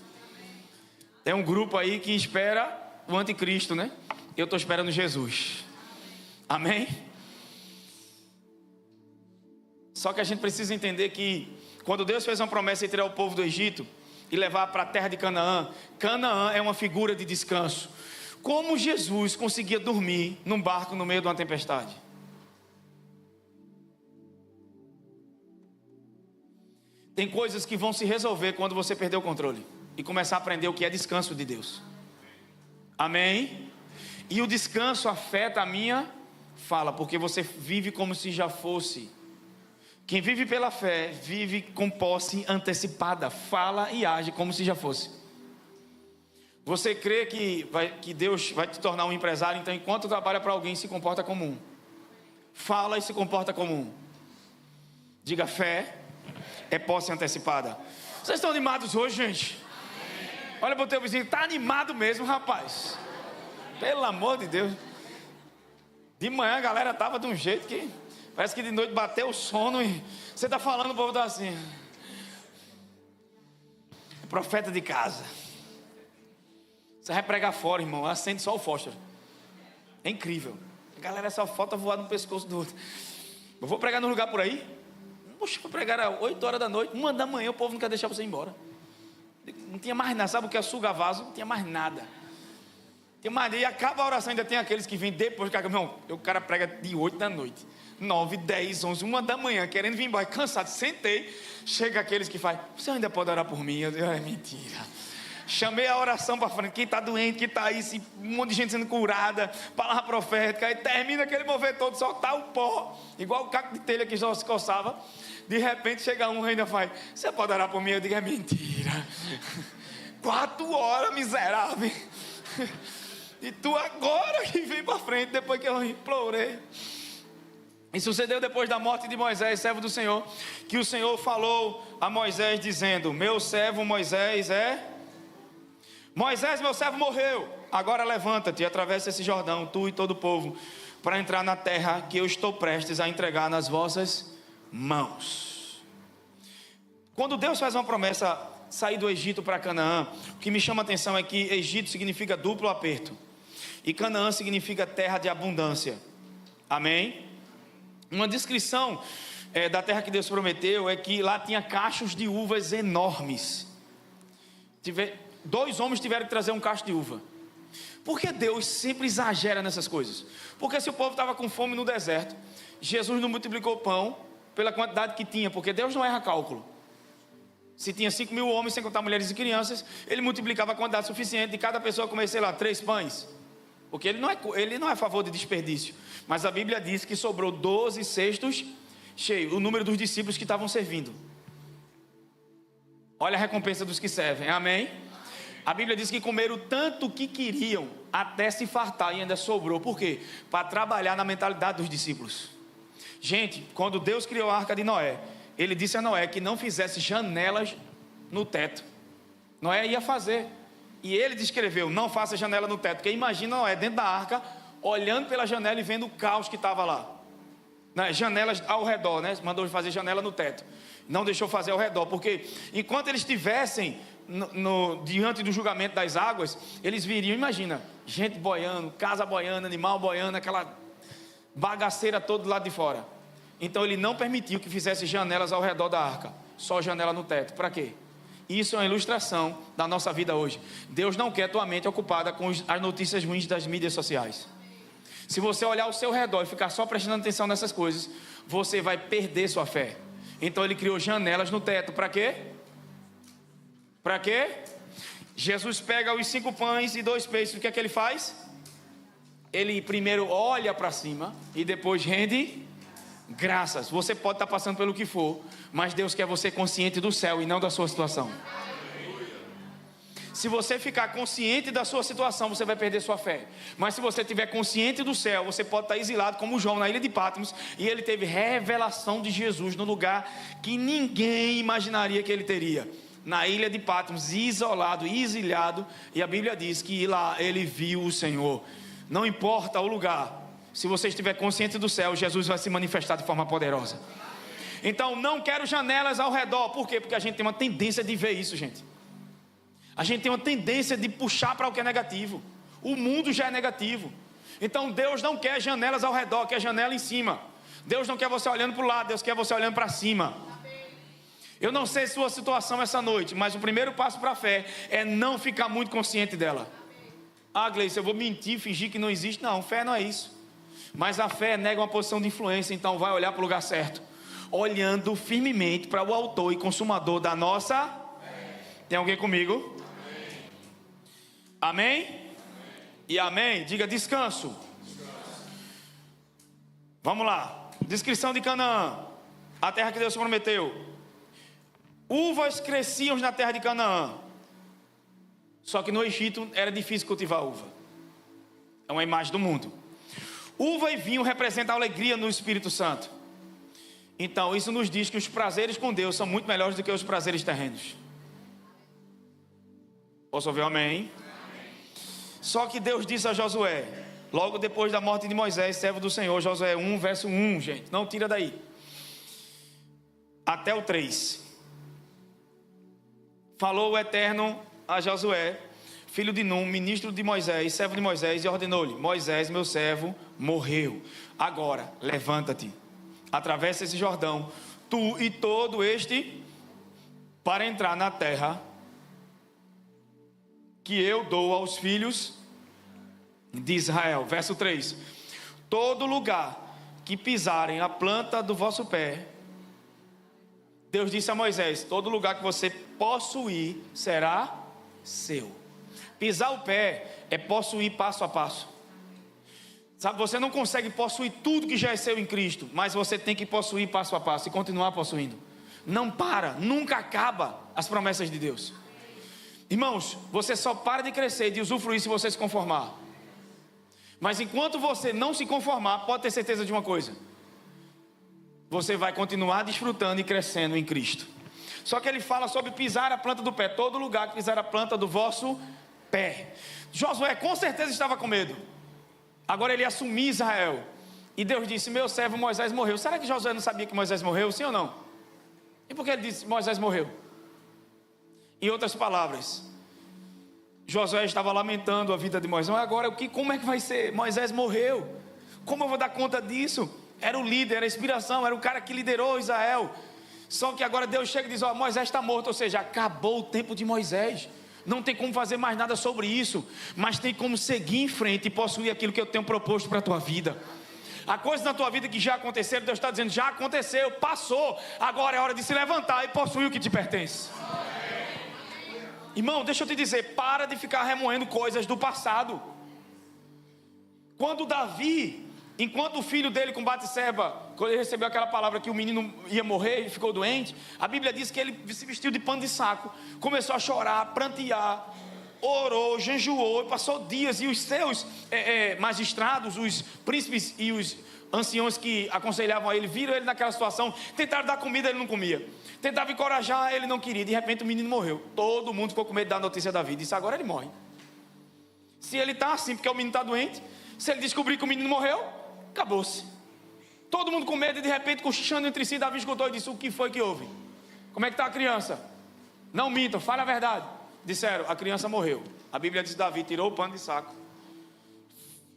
Tem um grupo aí que espera o anticristo, né? Eu estou esperando Jesus. Amém? Só que a gente precisa entender que quando Deus fez uma promessa de tirar o povo do Egito e levar para a terra de Canaã, Canaã é uma figura de descanso. Como Jesus conseguia dormir num barco no meio de uma tempestade? Tem coisas que vão se resolver quando você perder o controle e começar a aprender o que é descanso de Deus. Amém? E o descanso afeta a minha fala, porque você vive como se já fosse. Quem vive pela fé, vive com posse antecipada, fala e age como se já fosse. Você crê que Deus vai te tornar um empresário, então enquanto trabalha para alguém, se comporta como um. Fala e se comporta como um. Diga: fé é posse antecipada. Vocês estão animados hoje, gente? Olha para o teu vizinho: está animado mesmo, rapaz? Pelo amor de Deus. De manhã a galera estava de um jeito que parece que de noite bateu o sono e você está falando, o povo está assim. Profeta de casa. Você vai pregar fora, irmão, acende só o fósforo. É incrível. A galera só falta voar no pescoço do outro. Eu vou pregar num lugar por aí. Poxa, vou pregar às 8 horas da noite, 1 da manhã, o povo não quer deixar você ir embora. Não tinha mais nada, sabe o que é suga vaso? Não tinha mais nada. E acaba a oração, ainda tem aqueles que vêm depois, o cara prega de 8 da noite, 9, 10, 11, 1 da manhã, querendo vir embora, cansado, sentei, chega aqueles que fazem: você ainda pode orar por mim? Eu digo: é mentira. Chamei a oração para frente, quem está doente, quem está aí, um monte de gente sendo curada, palavra profética, aí termina aquele mover todo, soltar o pó, igual o caco de telha que já se coçava. De repente chega um e ainda faz: você pode orar por mim? Eu digo: é mentira. 4 horas, miserável. E tu agora que vem para frente, depois que eu implorei. E sucedeu depois da morte de Moisés, servo do Senhor, que o Senhor falou a Moisés dizendo: meu servo Moisés Moisés, meu servo morreu. Agora levanta-te e atravessa esse Jordão, tu e todo o povo, para entrar na terra que eu estou prestes a entregar nas vossas mãos. Quando Deus faz uma promessa, sair do Egito para Canaã, o que me chama a atenção é que Egito significa duplo aperto e Canaã significa terra de abundância. Amém? Uma descrição da terra que Deus prometeu é que lá tinha cachos de uvas enormes. 2 homens tiveram que trazer um cacho de uva. Por que Deus sempre exagera nessas coisas? Porque se o povo estava com fome no deserto, Jesus não multiplicou o pão pela quantidade que tinha, porque Deus não erra cálculo. Se tinha 5.000 homens, sem contar mulheres e crianças, ele multiplicava a quantidade suficiente de cada pessoa comer, sei lá, 3 pães. Porque ele não é a favor de desperdício. Mas a Bíblia diz que sobrou 12 cestos cheios, o número dos discípulos que estavam servindo. Olha a recompensa dos que servem, amém? A Bíblia diz que comeram tanto que queriam, até se fartar, e ainda sobrou. Por quê? Para trabalhar na mentalidade dos discípulos. Gente, quando Deus criou a arca de Noé, ele disse a Noé que não fizesse janelas no teto. Noé ia fazer. E ele descreveu: não faça janela no teto. Porque imagina Noé dentro da arca, olhando pela janela e vendo o caos que estava lá. Janelas ao redor, né? Mandou fazer janela no teto. Não deixou fazer ao redor. Porque enquanto eles estivessem diante do julgamento das águas, eles viriam, imagina, gente boiando, casa boiando, animal boiando, aquela bagaceira toda do lado de fora. Então ele não permitiu que fizesse janelas ao redor da arca, só janela no teto. Para quê? Isso é uma ilustração da nossa vida hoje. Deus não quer tua mente ocupada com as notícias ruins das mídias sociais. Se você olhar ao seu redor e ficar só prestando atenção nessas coisas, você vai perder sua fé. Então ele criou janelas no teto. Para quê? Para quê? Jesus pega os 5 pães e 2 peixes. O que é que ele faz? Ele primeiro olha para cima e depois rende graças. Você pode estar passando pelo que for, mas Deus quer você consciente do céu e não da sua situação. Se você ficar consciente da sua situação, você vai perder sua fé. Mas se você estiver consciente do céu, você pode estar exilado como João na ilha de Patmos, e ele teve revelação de Jesus no lugar que ninguém imaginaria que ele teria. Na ilha de Patmos, isolado, exilado, e a Bíblia diz que lá ele viu o Senhor. Não importa o lugar, se você estiver consciente do céu, Jesus vai se manifestar de forma poderosa. Então não quero janelas ao redor. Por quê? Porque a gente tem uma tendência de ver isso, gente. A gente tem uma tendência de puxar para o que é negativo. O mundo já é negativo. Então Deus não quer janelas ao redor, quer janela em cima. Deus não quer você olhando para o lado, Deus quer você olhando para cima. Eu não sei sua situação essa noite, mas o primeiro passo para a fé é não ficar muito consciente dela. Ah, Gleice, eu vou mentir, fingir que não existe. Não, fé não é isso. Mas a fé nega uma posição de influência, então vai olhar para o lugar certo, olhando firmemente para o autor e consumador da nossa fé. Tem alguém comigo? Amém? Amém? E amém? Diga descanso. Vamos lá. Descrição de Canaã, a terra que Deus prometeu. Uvas cresciam na terra de Canaã. Só que no Egito era difícil cultivar uva. É uma imagem do mundo. Uva e vinho representam a alegria no Espírito Santo. Então isso nos diz que os prazeres com Deus são muito melhores do que os prazeres terrenos. Posso ouvir um amém? Só que Deus disse a Josué, logo depois da morte de Moisés, servo do Senhor, Josué 1, verso 1, gente, não tira daí, até o 3. Falou o Eterno a Josué, filho de Num, ministro de Moisés, servo de Moisés, e ordenou-lhe: Moisés, meu servo, morreu. Agora, levanta-te, atravessa esse Jordão, tu e todo este, para entrar na terra que eu dou aos filhos de Israel. Verso 3: todo lugar que pisarem a planta do vosso pé, Deus disse a Moisés, todo lugar que você possuir será seu. Pisar o pé é possuir passo a passo. Sabe, você não consegue possuir tudo que já é seu em Cristo, mas você tem que possuir passo a passo e continuar possuindo. Não para, nunca acaba as promessas de Deus. Irmãos, você só para de crescer e de usufruir se você se conformar. Mas enquanto você não se conformar, pode ter certeza de uma coisa: você vai continuar desfrutando e crescendo em Cristo. Só que ele fala sobre pisar a planta do pé. Todo lugar que pisar a planta do vosso pé. Josué com certeza estava com medo. Agora ele assumiu Israel. E Deus disse: meu servo Moisés morreu. Será que Josué não sabia que Moisés morreu? Sim ou não? E por que ele disse Moisés morreu? Em outras palavras, Josué estava lamentando a vida de Moisés. Agora como é que vai ser? Moisés morreu. Como eu vou dar conta disso? Era o líder, era a inspiração, era o cara que liderou Israel. Só que agora Deus chega e diz: ó, Moisés está morto, ou seja, acabou o tempo de Moisés. Não tem como fazer mais nada sobre isso, mas tem como seguir em frente e possuir aquilo que eu tenho proposto para a tua vida. A coisa na tua vida que já aconteceram, Deus está dizendo: já aconteceu, passou, agora é hora de se levantar e possuir o que te pertence. Irmão, deixa eu te dizer, para de ficar remoendo coisas do passado. Quando Davi, enquanto o filho dele com Batseba, quando ele recebeu aquela palavra que o menino ia morrer e ficou doente, a Bíblia diz que ele se vestiu de pano de saco, começou a chorar, prantear, orou, jejuou, passou dias, e os seus magistrados, os príncipes e os anciões que aconselhavam a ele, viram ele naquela situação, tentaram dar comida, ele não comia, tentavam encorajar, ele não queria. De repente o menino morreu. Todo mundo ficou com medo da notícia da vida. Disse: agora ele morre. Se ele está assim porque o menino está doente, se ele descobrir que o menino morreu, acabou-se. Todo mundo com medo, e de repente, cochichando entre si, Davi escutou e disse: o que foi que houve? Como é que está a criança? Não mintam, fale a verdade. Disseram: a criança morreu. A Bíblia diz que Davi tirou o pano de saco,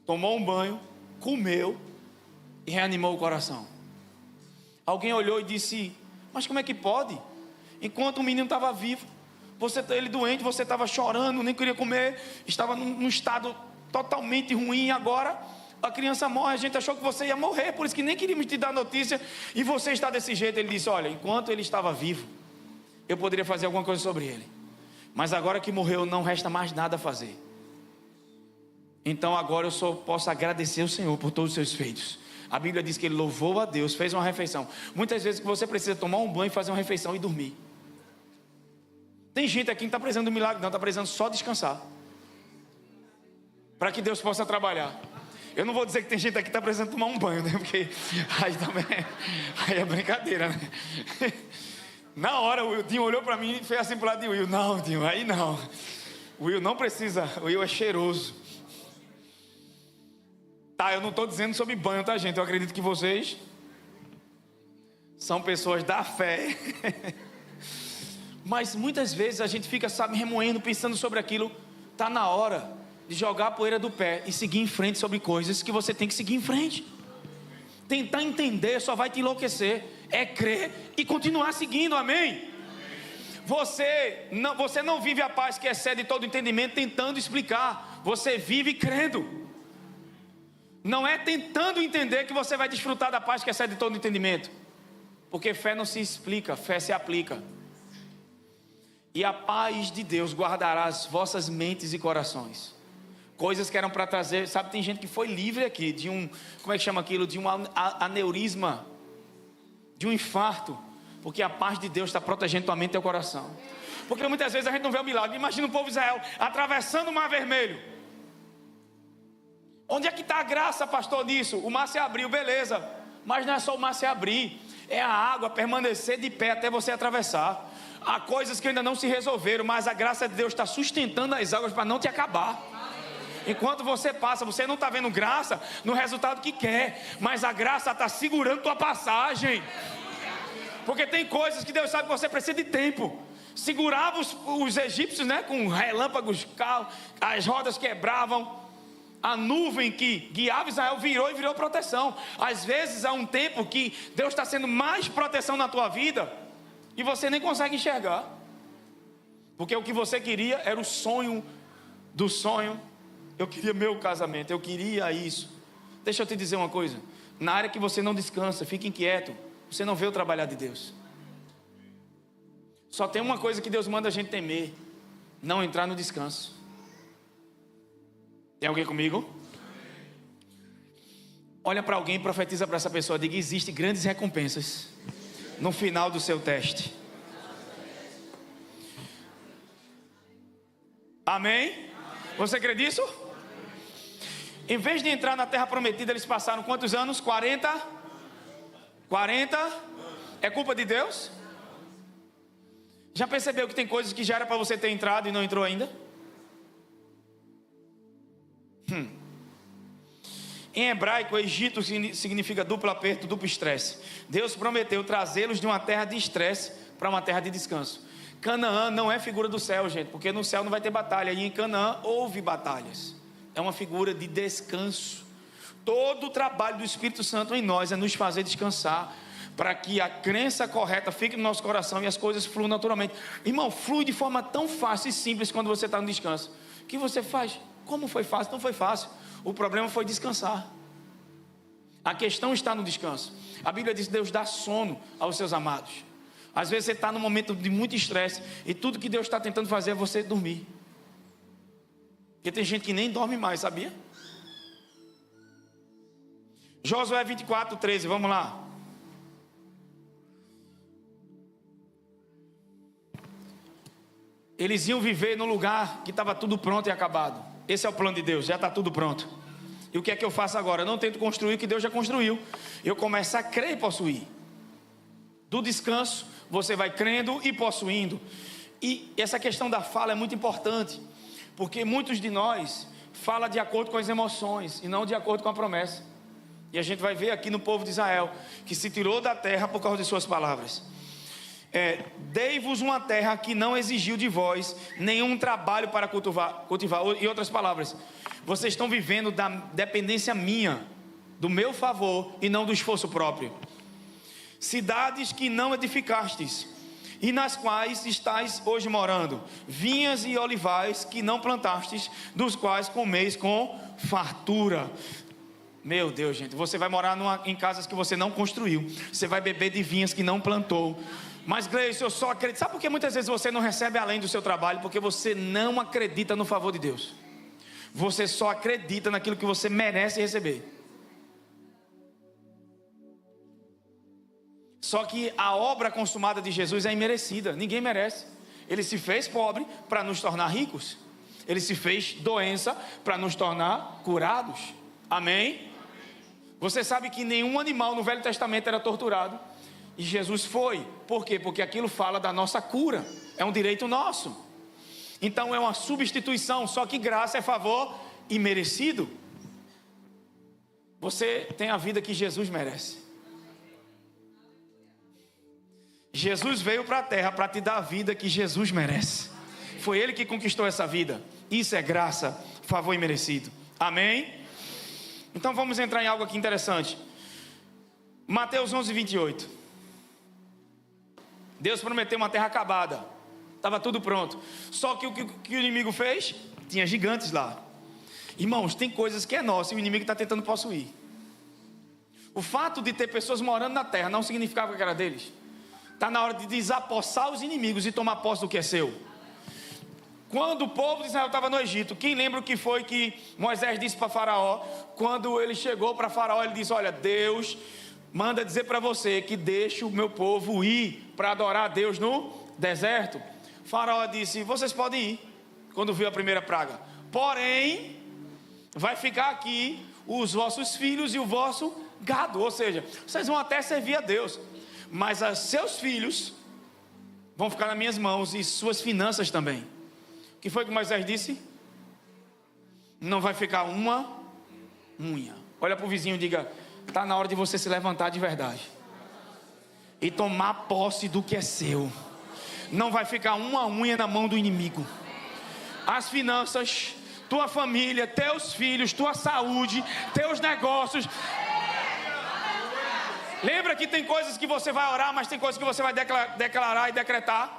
tomou um banho, comeu e reanimou o coração. Alguém olhou e disse: mas como é que pode? Enquanto o menino estava vivo, ele doente, você estava chorando, nem queria comer, estava num estado totalmente ruim, e agora a criança morre. A gente achou que você ia morrer, por isso que nem queríamos te dar notícia, e você está desse jeito. Ele disse: olha, enquanto ele estava vivo, eu poderia fazer alguma coisa sobre ele, mas agora que morreu, não resta mais nada a fazer. Então agora eu só posso agradecer ao Senhor por todos os seus feitos. A Bíblia diz que ele louvou a Deus, fez uma refeição. Muitas vezes que você precisa tomar um banho, fazer uma refeição e dormir. Tem gente aqui que não está precisando de um milagre, não, está precisando só descansar, para que Deus possa trabalhar. Eu não vou dizer que tem gente aqui que está precisando tomar um banho, né? Porque aí também aí é brincadeira, né? Na hora o Dinho olhou para mim e fez assim para o lado de Will: não, Dinho, aí não. O Will não precisa, o Will é cheiroso. Tá, eu não estou dizendo sobre banho, tá, gente? Eu acredito que vocês são pessoas da fé. Mas muitas vezes a gente fica, sabe, remoendo, pensando sobre aquilo. Está na hora de jogar a poeira do pé e seguir em frente sobre coisas que você tem que seguir em frente. Tentar entender só vai te enlouquecer. É crer e continuar seguindo, amém? Você não vive a paz que excede todo entendimento tentando explicar. Você vive crendo. Não é tentando entender que você vai desfrutar da paz que excede todo entendimento. Porque fé não se explica, fé se aplica. E a paz de Deus guardará as vossas mentes e corações. Coisas que eram para trazer, sabe, tem gente que foi livre aqui de um, como é que chama aquilo? De um aneurisma, de um infarto, porque a paz de Deus está protegendo tua mente e teu coração. Porque muitas vezes a gente não vê o milagre. Imagina o povo de Israel atravessando o Mar Vermelho. Onde é que está a graça, pastor, nisso? O mar se abriu, beleza, mas não é só o mar se abrir, é a água permanecer de pé até você atravessar. Há coisas que ainda não se resolveram, mas a graça de Deus está sustentando as águas para não te acabar. Enquanto você passa, você não está vendo graça no resultado que quer, mas a graça está segurando tua passagem. Porque tem coisas que Deus sabe que você precisa de tempo. Segurava os egípcios, né, com relâmpagos, as rodas quebravam. A nuvem que guiava Israel virou proteção. Às vezes há um tempo que Deus está sendo mais proteção na tua vida e você nem consegue enxergar, porque o que você queria era o sonho do sonho. Eu queria meu casamento, eu queria isso. Deixa eu te dizer uma coisa: na área que você não descansa, fica inquieto, você não vê o trabalhar de Deus. Só tem uma coisa que Deus manda a gente temer: não entrar no descanso. Tem alguém comigo? Olha para alguém e profetiza para essa pessoa. Diga: existem grandes recompensas no final do seu teste. Amém? Você crê nisso? Em vez de entrar na terra prometida, eles passaram quantos anos? 40? 40? É culpa de Deus? Já percebeu que tem coisas que já era para você ter entrado e não entrou ainda? Em hebraico, o Egito significa duplo aperto, duplo estresse. Deus prometeu trazê-los de uma terra de estresse para uma terra de descanso. Canaã não é figura do céu, gente, porque no céu não vai ter batalha, e em Canaã houve batalhas. É uma figura de descanso. Todo o trabalho do Espírito Santo em nós é nos fazer descansar, para que a crença correta fique no nosso coração e as coisas fluam naturalmente. Irmão, flui de forma tão fácil e simples quando você está no descanso. O que você faz? Como foi fácil? Não foi fácil. O problema foi descansar. A questão está no descanso. A Bíblia diz que Deus dá sono aos seus amados. Às vezes você está num momento de muito estresse e tudo que Deus está tentando fazer é você dormir. Porque tem gente que nem dorme mais, sabia? Josué 24:13, vamos lá. Eles iam viver num lugar que estava tudo pronto e acabado. Esse é o plano de Deus, já está tudo pronto. E o que é que eu faço agora? Eu não tento construir o que Deus já construiu. Eu começo a crer e possuir. Do descanso, você vai crendo e possuindo. E essa questão da fala é muito importante, porque muitos de nós falam de acordo com as emoções e não de acordo com a promessa. E a gente vai ver aqui no povo de Israel, que se tirou da terra por causa de suas palavras. Dei-vos uma terra que não exigiu de vós nenhum trabalho para cultivar. Em outras palavras, vocês estão vivendo da dependência minha, do meu favor e não do esforço próprio. Cidades que não edificastes e nas quais estáis hoje morando, vinhas e olivais que não plantastes, dos quais comeis com fartura. Meu Deus, gente, você vai morar em casas que você não construiu, você vai beber de vinhas que não plantou. Mas Gleice, eu só acredito. Sabe por que muitas vezes você não recebe além do seu trabalho? Porque você não acredita no favor de Deus. Você só acredita naquilo que você merece receber. Só que a obra consumada de Jesus é imerecida. Ninguém merece. Ele se fez pobre para nos tornar ricos. Ele se fez doença para nos tornar curados. Amém? Você sabe que nenhum animal no Velho Testamento era torturado. E Jesus foi. Por quê? Porque aquilo fala da nossa cura. É um direito nosso. Então é uma substituição. Só que graça é favor imerecido. Você tem a vida que Jesus merece. Jesus veio para a terra para te dar a vida que Jesus merece. Foi Ele que conquistou essa vida. Isso é graça, favor imerecido. Amém? Então vamos entrar em algo aqui interessante. Mateus 11:28. Deus prometeu uma terra acabada. Estava tudo pronto. Só que o que o inimigo fez? Tinha gigantes lá. Irmãos, tem coisas que é nossa e o inimigo está tentando possuir. O fato de ter pessoas morando na terra não significava que era deles. Está na hora de desapossar os inimigos e tomar posse do que é seu. Quando o povo de Israel estava no Egito, quem lembra o que foi que Moisés disse para Faraó? Quando ele chegou para Faraó, ele disse: olha, Deus manda dizer para você que deixe o meu povo ir para adorar a Deus no deserto. Faraó disse: vocês podem ir. Quando viu a primeira praga. Porém, vai ficar aqui os vossos filhos e o vosso gado. Ou seja, vocês vão até servir a Deus, mas os seus filhos vão ficar nas minhas mãos e suas finanças também. O que foi que Moisés disse? Não vai ficar uma unha. Olha para o vizinho e diga: está na hora de você se levantar de verdade e tomar posse do que é seu. Não vai ficar uma unha na mão do inimigo. As finanças, tua família, teus filhos, tua saúde, teus negócios. Lembra que tem coisas que você vai orar, mas tem coisas que você vai declarar e decretar.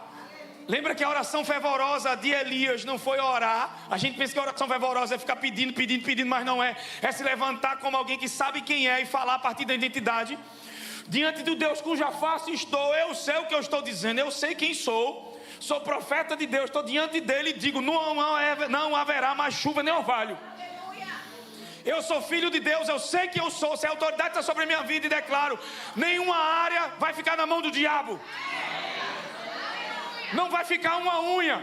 Lembra que a oração fervorosa de Elias não foi orar. A gente pensa que a oração fervorosa é ficar pedindo, mas não é. É se levantar como alguém que sabe quem é e falar a partir da identidade. Diante do Deus cuja face estou, eu sei o que eu estou dizendo, eu sei quem sou. Sou profeta de Deus, estou diante dele e digo: não haverá mais chuva nem orvalho. Eu sou filho de Deus, eu sei que eu sou. Se a autoridade está sobre a minha vida, e declaro: nenhuma área vai ficar na mão do diabo. Não vai ficar uma unha.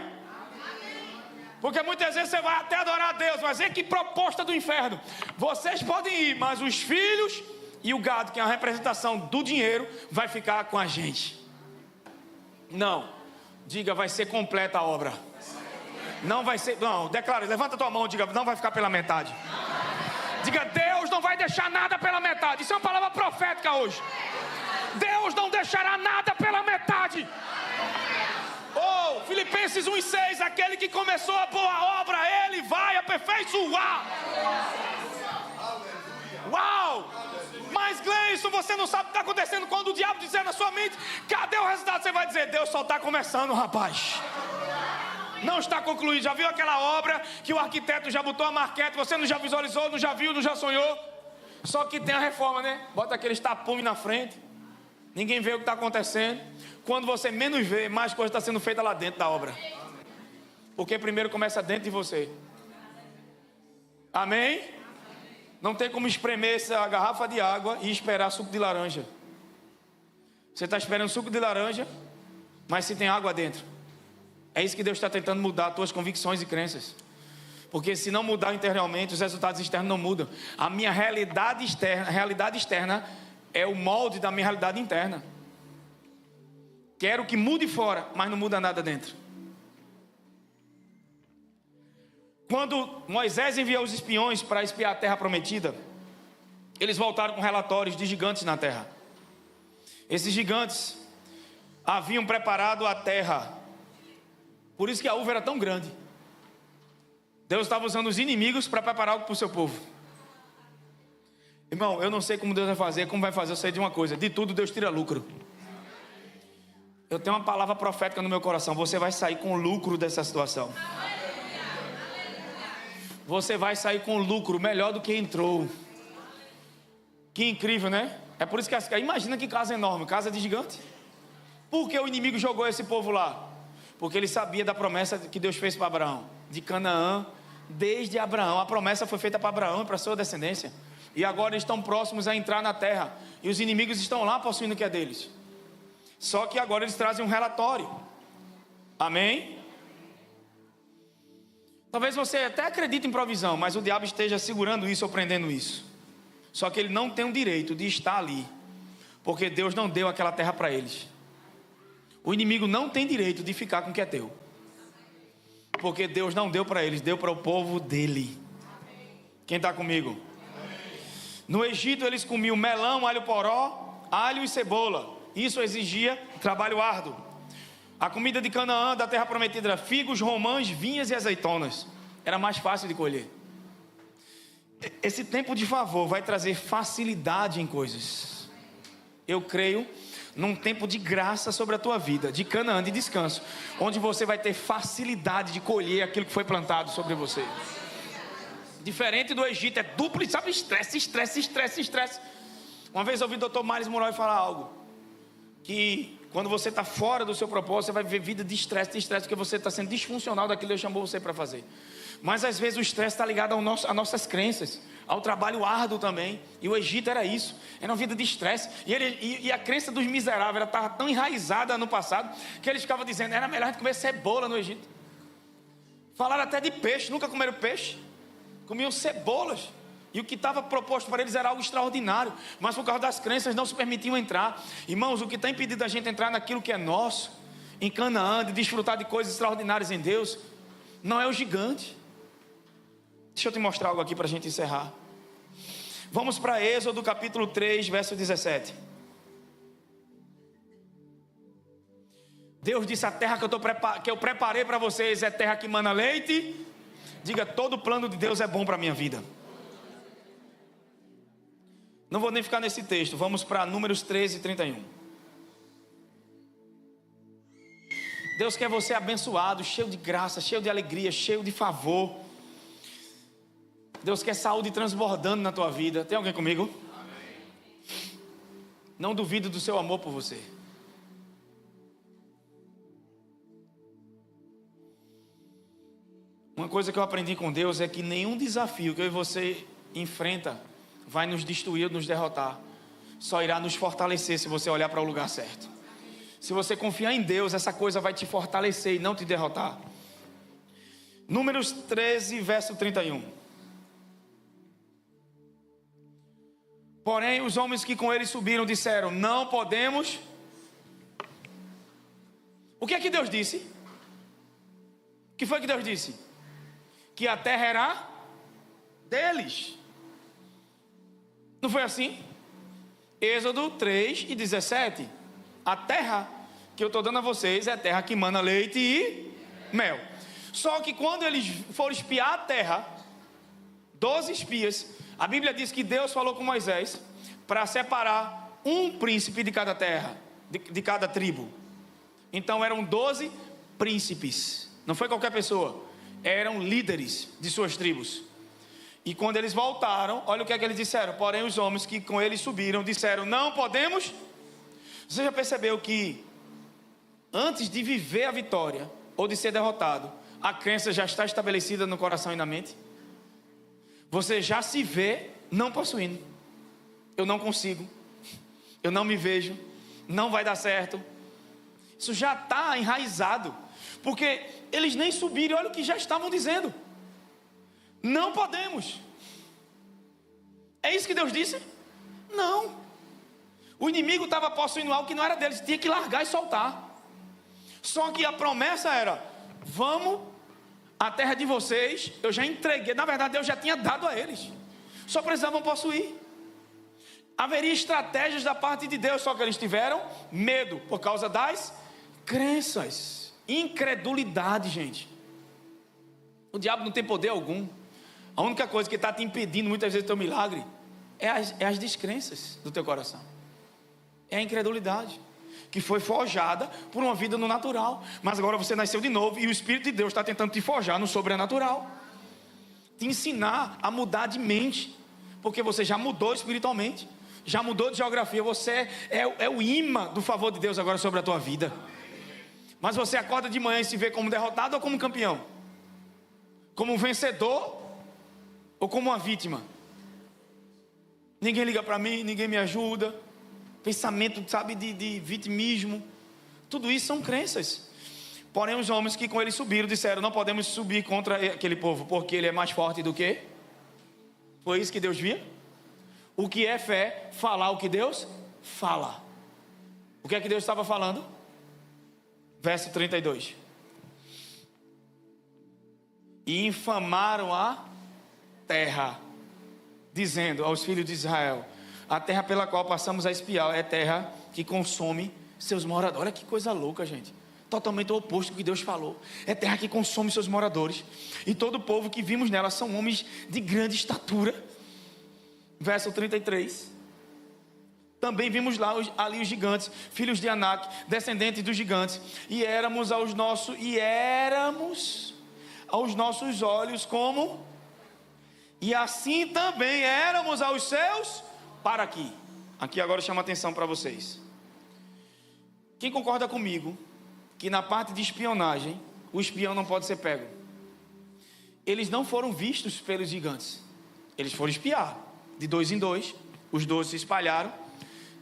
Porque muitas vezes você vai até adorar a Deus, mas é que proposta do inferno. Vocês podem ir, mas os filhos e o gado, que é a representação do dinheiro, vai ficar com a gente. Não. Diga: vai ser completa a obra. Não vai ser. Não, declara, levanta a tua mão e diga: não vai ficar pela metade. Diga: Deus não vai deixar nada pela metade. Isso é uma palavra profética hoje. Deus não deixará nada pela metade. Oh, Filipenses 1:6, aquele que começou a boa obra, ele vai aperfeiçoar. Uau! Mas Gleison, você não sabe o que está acontecendo. Quando o diabo dizer na sua mente, cadê o resultado? Você vai dizer, Deus só está começando, rapaz. Não está concluído. Já viu aquela obra que o arquiteto já botou a marquete, você não já visualizou, não já viu, não já sonhou? Só que tem a reforma, né? Bota aqueles tapumes na frente, ninguém vê o que está acontecendo. Quando você menos vê, mais coisa está sendo feita lá dentro da obra. Porque primeiro começa dentro de você. Amém? Não tem como espremer essa garrafa de água e esperar suco de laranja. Você está esperando suco de laranja, mas se tem água dentro. É isso que Deus está tentando mudar, as tuas convicções e crenças. Porque se não mudar internamente, os resultados externos não mudam. A minha realidade externa é o molde da minha realidade interna. Quero que mude fora, mas não muda nada dentro. Quando Moisés enviou os espiões para espiar a terra prometida, eles voltaram com relatórios de gigantes na terra. Esses gigantes haviam preparado a terra. Por isso que a uva era tão grande. Deus estava usando os inimigos para preparar algo para o seu povo. Irmão, eu não sei como Deus vai fazer. Como vai fazer, eu sei de uma coisa: de tudo Deus tira lucro. Eu tenho uma palavra profética no meu coração. Você vai sair com lucro dessa situação. Você vai sair com lucro melhor do que entrou. Que incrível, né? É por isso que imagina que casa enorme, casa de gigante. Por que o inimigo jogou esse povo lá? Porque ele sabia da promessa que Deus fez para Abraão, de Canaã. Desde Abraão, a promessa foi feita para Abraão e para a sua descendência. E agora eles estão próximos a entrar na terra. E os inimigos estão lá possuindo o que é deles. Só que agora eles trazem um relatório. Amém? Talvez você até acredite em provisão, mas o diabo esteja segurando isso ou prendendo isso. Só que ele não tem o direito de estar ali, porque Deus não deu aquela terra para eles. O inimigo não tem direito de ficar com o que é teu, porque Deus não deu para eles, deu para o povo dele. Quem está comigo? No Egito eles comiam melão, alho poró, alho e cebola. Isso exigia trabalho árduo. A comida de Canaã, da terra prometida, era figos, romãs, vinhas e azeitonas. Era mais fácil de colher. Esse tempo de favor vai trazer facilidade em coisas. Eu creio num tempo de graça sobre a tua vida, de Canaã, de descanso, onde você vai ter facilidade de colher aquilo que foi plantado sobre você. Diferente do Egito, é duplo, sabe? Estresse. Uma vez eu ouvi o Dr. Miles Monroe falar algo, que quando você está fora do seu propósito, você vai viver vida de estresse, porque você está sendo disfuncional daquilo que Deus chamou você para fazer. Mas às vezes o estresse está ligado a nossas crenças, ao trabalho árduo também. E o Egito era isso, era uma vida de estresse. E a crença dos miseráveis, ela estava tão enraizada no passado, que eles ficavam dizendo, era melhor a gente comer cebola no Egito. Falaram até de peixe, nunca comeram peixe, comiam cebolas. E o que estava proposto para eles era algo extraordinário, mas por causa das crenças não se permitiam entrar. Irmãos, o que está impedindo a gente entrar naquilo que é nosso, em Canaã, de desfrutar de coisas extraordinárias em Deus, não é o gigante. Deixa eu te mostrar algo aqui para a gente encerrar. Vamos para Êxodo capítulo 3, verso 17. Deus disse, a terra que eu preparei para vocês é terra que mana leite. Diga, todo plano de Deus é bom para a minha vida. Não vou nem ficar nesse texto, vamos para Números 13, 31. Deus quer você abençoado, cheio de graça, cheio de alegria, cheio de favor. Deus quer saúde transbordando na tua vida. Tem alguém comigo? Amém. Não duvido do seu amor por você. Uma coisa que eu aprendi com Deus é que nenhum desafio que eu e você enfrenta vai nos destruir ou nos derrotar. Só irá nos fortalecer se você olhar para o lugar certo. Se você confiar em Deus, essa coisa vai te fortalecer e não te derrotar. Números 13, verso 31. Porém, os homens que com ele subiram disseram, não podemos. O que é que Deus disse? O que foi que Deus disse? Que a terra era deles. Não foi assim? Êxodo 3 e 17. A terra que eu estou dando a vocês é a terra que mana leite e mel. Só que quando eles foram espiar a terra, 12 espias, A Bíblia diz que Deus falou com Moisés para separar um príncipe de cada terra, de cada tribo. Então eram 12 príncipes, não foi qualquer pessoa, eram líderes de suas tribos. E quando eles voltaram, olha o que é que eles disseram. Porém os homens que com eles subiram disseram: não podemos. Você já percebeu que antes de viver a vitória ou de ser derrotado, a crença já está estabelecida no coração e na mente? Você já se vê não possuindo. Eu não consigo, eu não me vejo, não vai dar certo. Isso já está enraizado, porque eles nem subiram, olha o que já estavam dizendo: não podemos. É isso que Deus disse? Não. O inimigo estava possuindo algo que não era deles, tinha que largar e soltar. Só que a promessa era: vamos, a terra de vocês, eu já entreguei. Na verdade Deus já tinha dado a eles, só precisavam possuir. Haveria estratégias da parte de Deus, só que eles tiveram medo, por causa das crenças. Incredulidade, gente. O diabo não tem poder algum. A única coisa que está te impedindo muitas vezes do teu milagre é as descrenças do teu coração. É a incredulidade, que foi forjada por uma vida no natural. Mas agora você nasceu de novo e o Espírito de Deus está tentando te forjar no sobrenatural, te ensinar a mudar de mente, porque você já mudou espiritualmente, já mudou de geografia. Você é o imã do favor de Deus agora sobre a tua vida. Mas você acorda de manhã e se vê como derrotado ou como campeão? Como um vencedor ou como uma vítima? Ninguém liga para mim, ninguém me ajuda. Pensamento, sabe, de vitimismo. Tudo isso são crenças. Porém os homens que com ele subiram disseram: não podemos subir contra aquele povo, porque ele é mais forte do que. Foi isso que Deus via? O que é fé? Falar o que Deus fala. O que é que Deus estava falando? Verso 32. E infamaram a terra, dizendo aos filhos de Israel: a terra pela qual passamos a espiar é terra que consome seus moradores. Olha que coisa louca, gente. Totalmente o oposto do que Deus falou. É terra que consome seus moradores. E todo o povo que vimos nela são homens de grande estatura. Verso 33. Também vimos lá ali os gigantes, filhos de Anak, descendentes dos gigantes. E éramos aos nossos olhos como... E assim também éramos aos seus... Para aqui. Aqui agora chama atenção para vocês. Quem concorda comigo que na parte de espionagem o espião não pode ser pego? Eles não foram vistos pelos gigantes. Eles foram espiar. De 2 em 2, os 12 se espalharam.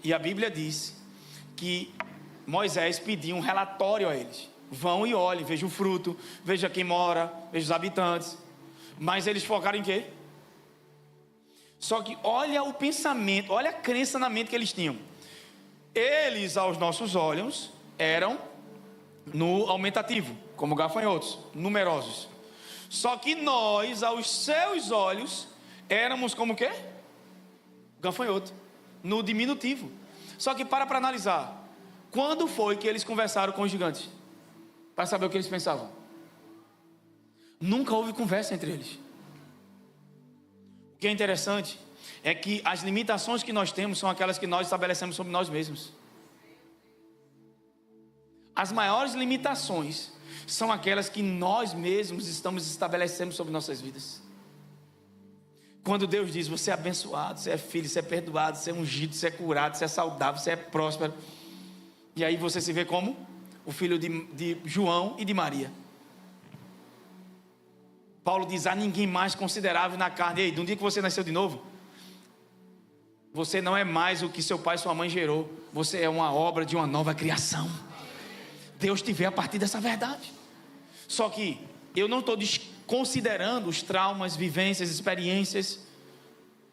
E a Bíblia diz que Moisés pediu um relatório a eles: vão e olhem, vejam o fruto, vejam quem mora, vejam os habitantes. Mas eles focaram em quê? Só que olha o pensamento, olha a crença na mente que eles tinham. Eles, aos nossos olhos, eram no aumentativo, como gafanhotos, numerosos. Só que nós, aos seus olhos, éramos como o quê? Gafanhoto, no diminutivo. Só que para analisar, quando foi que eles conversaram com os gigantes? Para saber o que eles pensavam? Nunca houve conversa entre eles. O que é interessante é que as limitações que nós temos são aquelas que nós estabelecemos sobre nós mesmos. As maiores limitações são aquelas que nós mesmos estamos estabelecendo sobre nossas vidas. Quando Deus diz: você é abençoado, você é filho, você é perdoado, você é ungido, você é curado, você é saudável, você é próspero. E aí você se vê como o filho de João e de Maria. Paulo diz: há ninguém mais considerável na carne. Ei, de um dia que você nasceu de novo, você não é mais o que seu pai e sua mãe gerou. Você é uma obra de uma nova criação. Deus te vê a partir dessa verdade. Só que eu não estou desconsiderando os traumas, vivências, experiências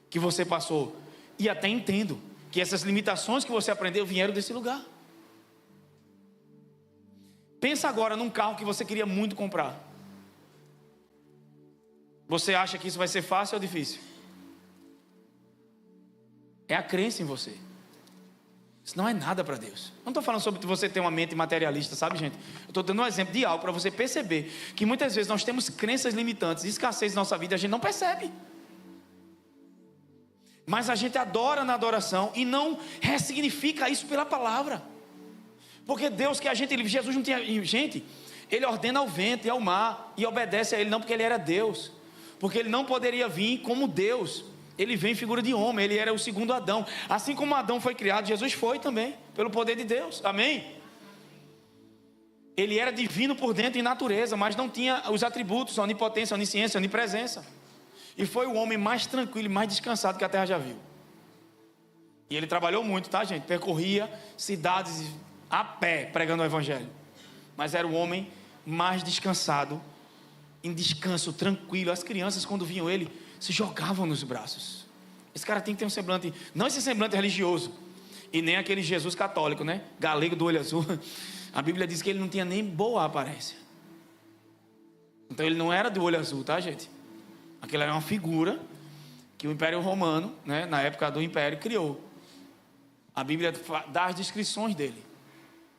que você passou. E até entendo que essas limitações que você aprendeu vieram desse lugar. Pensa agora num carro que você queria muito comprar. Você acha que isso vai ser fácil ou difícil? É a crença em você. Isso não é nada para Deus. Não estou falando sobre você ter uma mente materialista, sabe, gente? Eu estou dando um exemplo de algo para você perceber que muitas vezes nós temos crenças limitantes, escassez na nossa vida, a gente não percebe. Mas a gente adora na adoração e não ressignifica isso pela palavra. Porque Deus que a gente, Jesus não tinha, gente, ele ordena ao vento e ao mar e obedece a ele, não porque ele era Deus, porque ele não poderia vir como Deus. Ele vem em figura de homem, ele era o segundo Adão. Assim como Adão foi criado, Jesus foi também, pelo poder de Deus, amém? Ele era divino por dentro em natureza, mas não tinha os atributos, a onipotência, a onisciência, a onipresença. E foi o homem mais tranquilo e mais descansado que a terra já viu. E ele trabalhou muito, tá, gente? Percorria cidades a pé, pregando o evangelho. Mas era o homem mais descansado, em descanso, tranquilo. As crianças, quando viam ele, se jogavam nos braços. Esse cara tem que ter um semblante, não esse semblante religioso, e nem aquele Jesus católico, né? Galego do olho azul. A Bíblia diz que ele não tinha nem boa aparência. Então ele não era do olho azul, tá, gente? Aquela era uma figura que o Império Romano, né, na época do Império, criou. A Bíblia dá as descrições dele.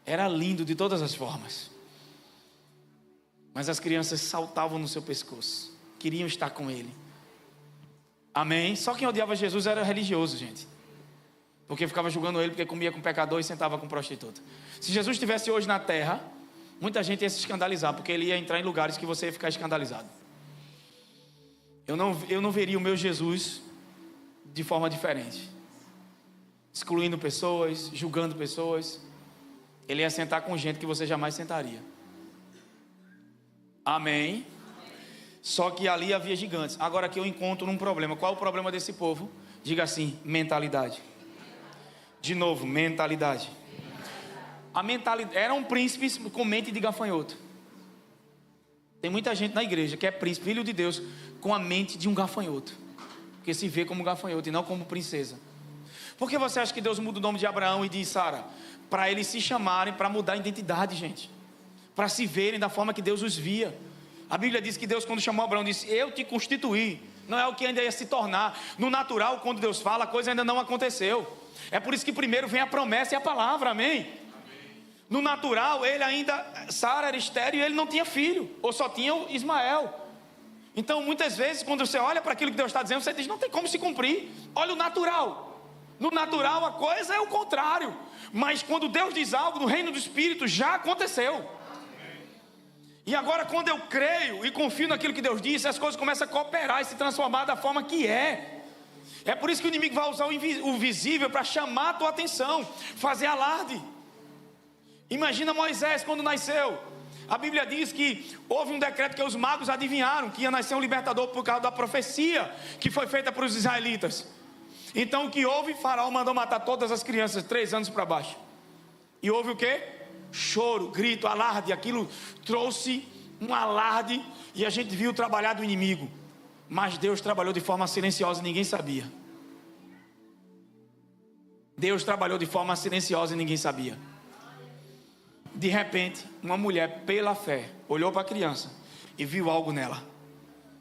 Era lindo de todas as formas. Mas as crianças saltavam no seu pescoço, queriam estar com ele. Amém? Só quem odiava Jesus era religioso, gente. Porque ficava julgando ele porque comia com pecador e sentava com prostituta. Se Jesus estivesse hoje na terra, muita gente ia se escandalizar, porque ele ia entrar em lugares que você ia ficar escandalizado. Eu não veria o meu Jesus de forma diferente, excluindo pessoas, julgando pessoas. Ele ia sentar com gente que você jamais sentaria. Amém? Só que ali havia gigantes. Agora aqui eu encontro um problema. Qual é o problema desse povo? Diga assim: mentalidade. De novo, mentalidade. A mentalidade eram príncipes com mente de gafanhoto. Tem muita gente na igreja que é príncipe, filho de Deus, com a mente de um gafanhoto, porque se vê como gafanhoto e não como princesa. Por que você acha que Deus muda o nome de Abraão e de Sara? Para eles se chamarem, para mudar a identidade, gente, para se verem da forma que Deus os via. A Bíblia diz que Deus, quando chamou Abraão, disse: eu te constituí. Não é o que ainda ia se tornar. No natural, quando Deus fala, a coisa ainda não aconteceu. É por isso que primeiro vem a promessa e a palavra, amém? No natural, ele ainda, Sara era estéril e ele não tinha filho, ou só tinha o Ismael. Então muitas vezes quando você olha para aquilo que Deus está dizendo, você diz: não tem como se cumprir. Olha o natural. No natural a coisa é o contrário. Mas quando Deus diz algo no reino do Espírito, já aconteceu. E agora quando eu creio e confio naquilo que Deus disse, as coisas começam a cooperar e se transformar da forma que é. É por isso que o inimigo vai usar o visível para chamar a tua atenção, fazer alarde. Imagina Moisés quando nasceu. A Bíblia diz que houve um decreto que os magos adivinharam que ia nascer um libertador por causa da profecia que foi feita para os israelitas. Então o que houve? Faraó mandou matar todas as crianças 3 anos para baixo. E houve o quê? Choro, grito, alarde. Aquilo trouxe um alarde e a gente viu trabalhar do inimigo. Mas Deus trabalhou de forma silenciosa e ninguém sabia. Deus trabalhou de forma silenciosa e ninguém sabia. De repente, uma mulher, pela fé, olhou para a criança e viu algo nela.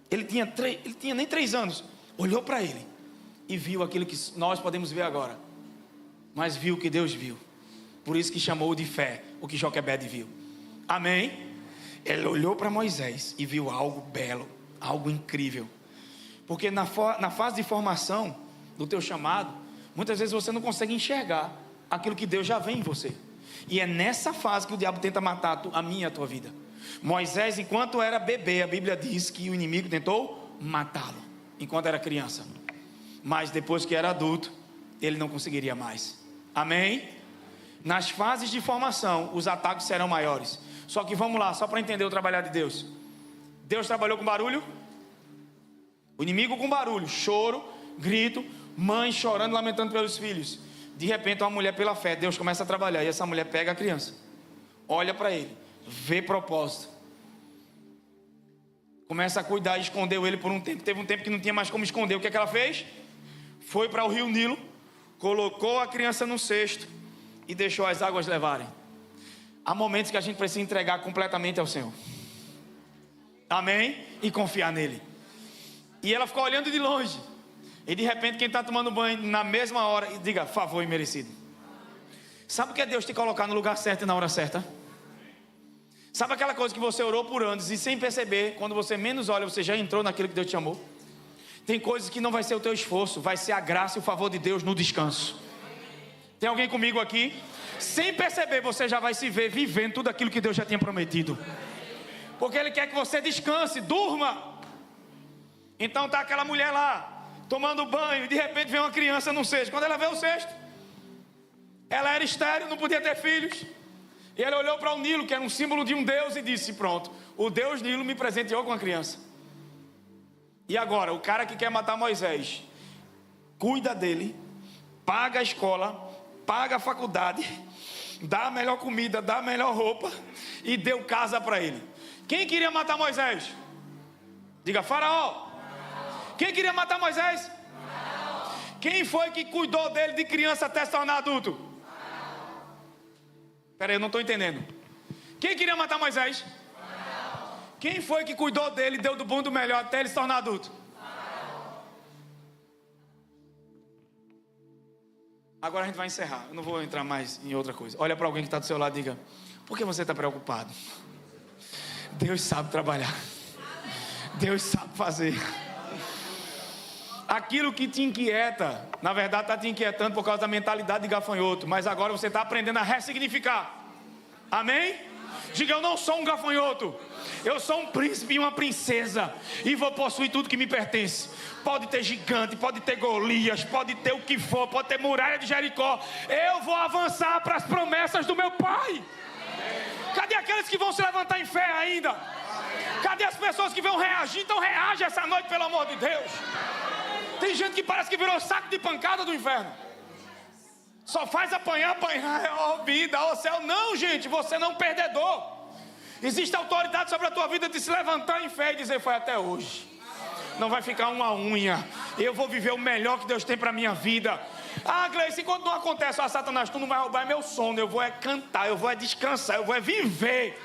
Ele tinha nem 3 anos. Olhou para ele e viu aquilo que nós podemos ver agora. Mas viu o que Deus viu. Por isso que chamou de fé o que Joquebede viu. Amém? Ele olhou para Moisés e viu algo belo, algo incrível. Porque na fase de formação do teu chamado, muitas vezes você não consegue enxergar aquilo que Deus já vê em você. E é nessa fase que o diabo tenta matar a minha e a tua vida. Moisés, enquanto era bebê, a Bíblia diz que o inimigo tentou matá-lo, enquanto era criança. Mas depois que era adulto, ele não conseguiria mais. Amém? Nas fases de formação, os ataques serão maiores. Só que vamos lá, só para entender o trabalhar de Deus. Deus trabalhou com barulho? O inimigo com barulho, choro, grito, mãe chorando, lamentando pelos filhos. De repente uma mulher, pela fé, Deus começa a trabalhar. E essa mulher pega a criança, olha para ele, vê propósito, começa a cuidar e escondeu ele por um tempo. Teve um tempo que não tinha mais como esconder. O que é que ela fez? Foi para o rio Nilo, colocou a criança no cesto e deixou as águas levarem. Há momentos que a gente precisa entregar completamente ao Senhor. Amém? E confiar nele. E ela ficou olhando de longe. E de repente quem está tomando banho na mesma hora, e diga: favor imerecido. Sabe o que é Deus te colocar no lugar certo e na hora certa? Sabe aquela coisa que você orou por anos e sem perceber, quando você menos olha, você já entrou naquilo que Deus te chamou? Tem coisas que não vai ser o teu esforço, vai ser a graça e o favor de Deus no descanso. Tem alguém comigo aqui? Sem perceber, você já vai se ver vivendo tudo aquilo que Deus já tinha prometido. Porque Ele quer que você descanse, durma. Então tá aquela mulher lá, tomando banho, e de repente vem uma criança no cesto. Quando ela vê o cesto, ela era estéril, não podia ter filhos. E ela olhou para o Nilo, que era um símbolo de um Deus, e disse: pronto, o Deus Nilo me presenteou com uma criança. E agora, o cara que quer matar Moisés, cuida dele, paga a escola, paga a faculdade, dá a melhor comida, dá a melhor roupa e deu casa para ele. Quem queria matar Moisés? Diga: Faraó. Quem queria matar Moisés? Faraó. Quem foi que cuidou dele de criança até se tornar adulto? Peraí, eu não estou entendendo. Quem queria matar Moisés? Faraó. Quem foi que cuidou dele, deu do bom e do melhor até ele se tornar adulto? Faraó. Agora a gente vai encerrar. Eu não vou entrar mais em outra coisa. Olha para alguém que está do seu lado e diga: por que você está preocupado? Deus sabe trabalhar. Deus sabe fazer. Aquilo que te inquieta, na verdade está te inquietando por causa da mentalidade de gafanhoto. Mas agora você está aprendendo a ressignificar. Amém? Diga: eu não sou um gafanhoto. Eu sou um príncipe e uma princesa. E vou possuir tudo que me pertence. Pode ter gigante, pode ter Golias, pode ter o que for, pode ter muralha de Jericó. Eu vou avançar para as promessas do meu Pai. Cadê aqueles que vão se levantar em fé ainda? Cadê as pessoas que vão reagir? Então reage essa noite, pelo amor de Deus. Tem gente que parece que virou saco de pancada do inferno. Só faz apanhar, ó vida, ó céu. Não, gente, você não é um perdedor. Existe autoridade sobre a tua vida de se levantar em fé e dizer: foi até hoje. Não vai ficar uma unha. Eu vou viver o melhor que Deus tem para a minha vida. Ah, Gleice, enquanto não acontece, Satanás, tu não vai roubar meu sono. Eu vou cantar, eu vou descansar, eu vou viver.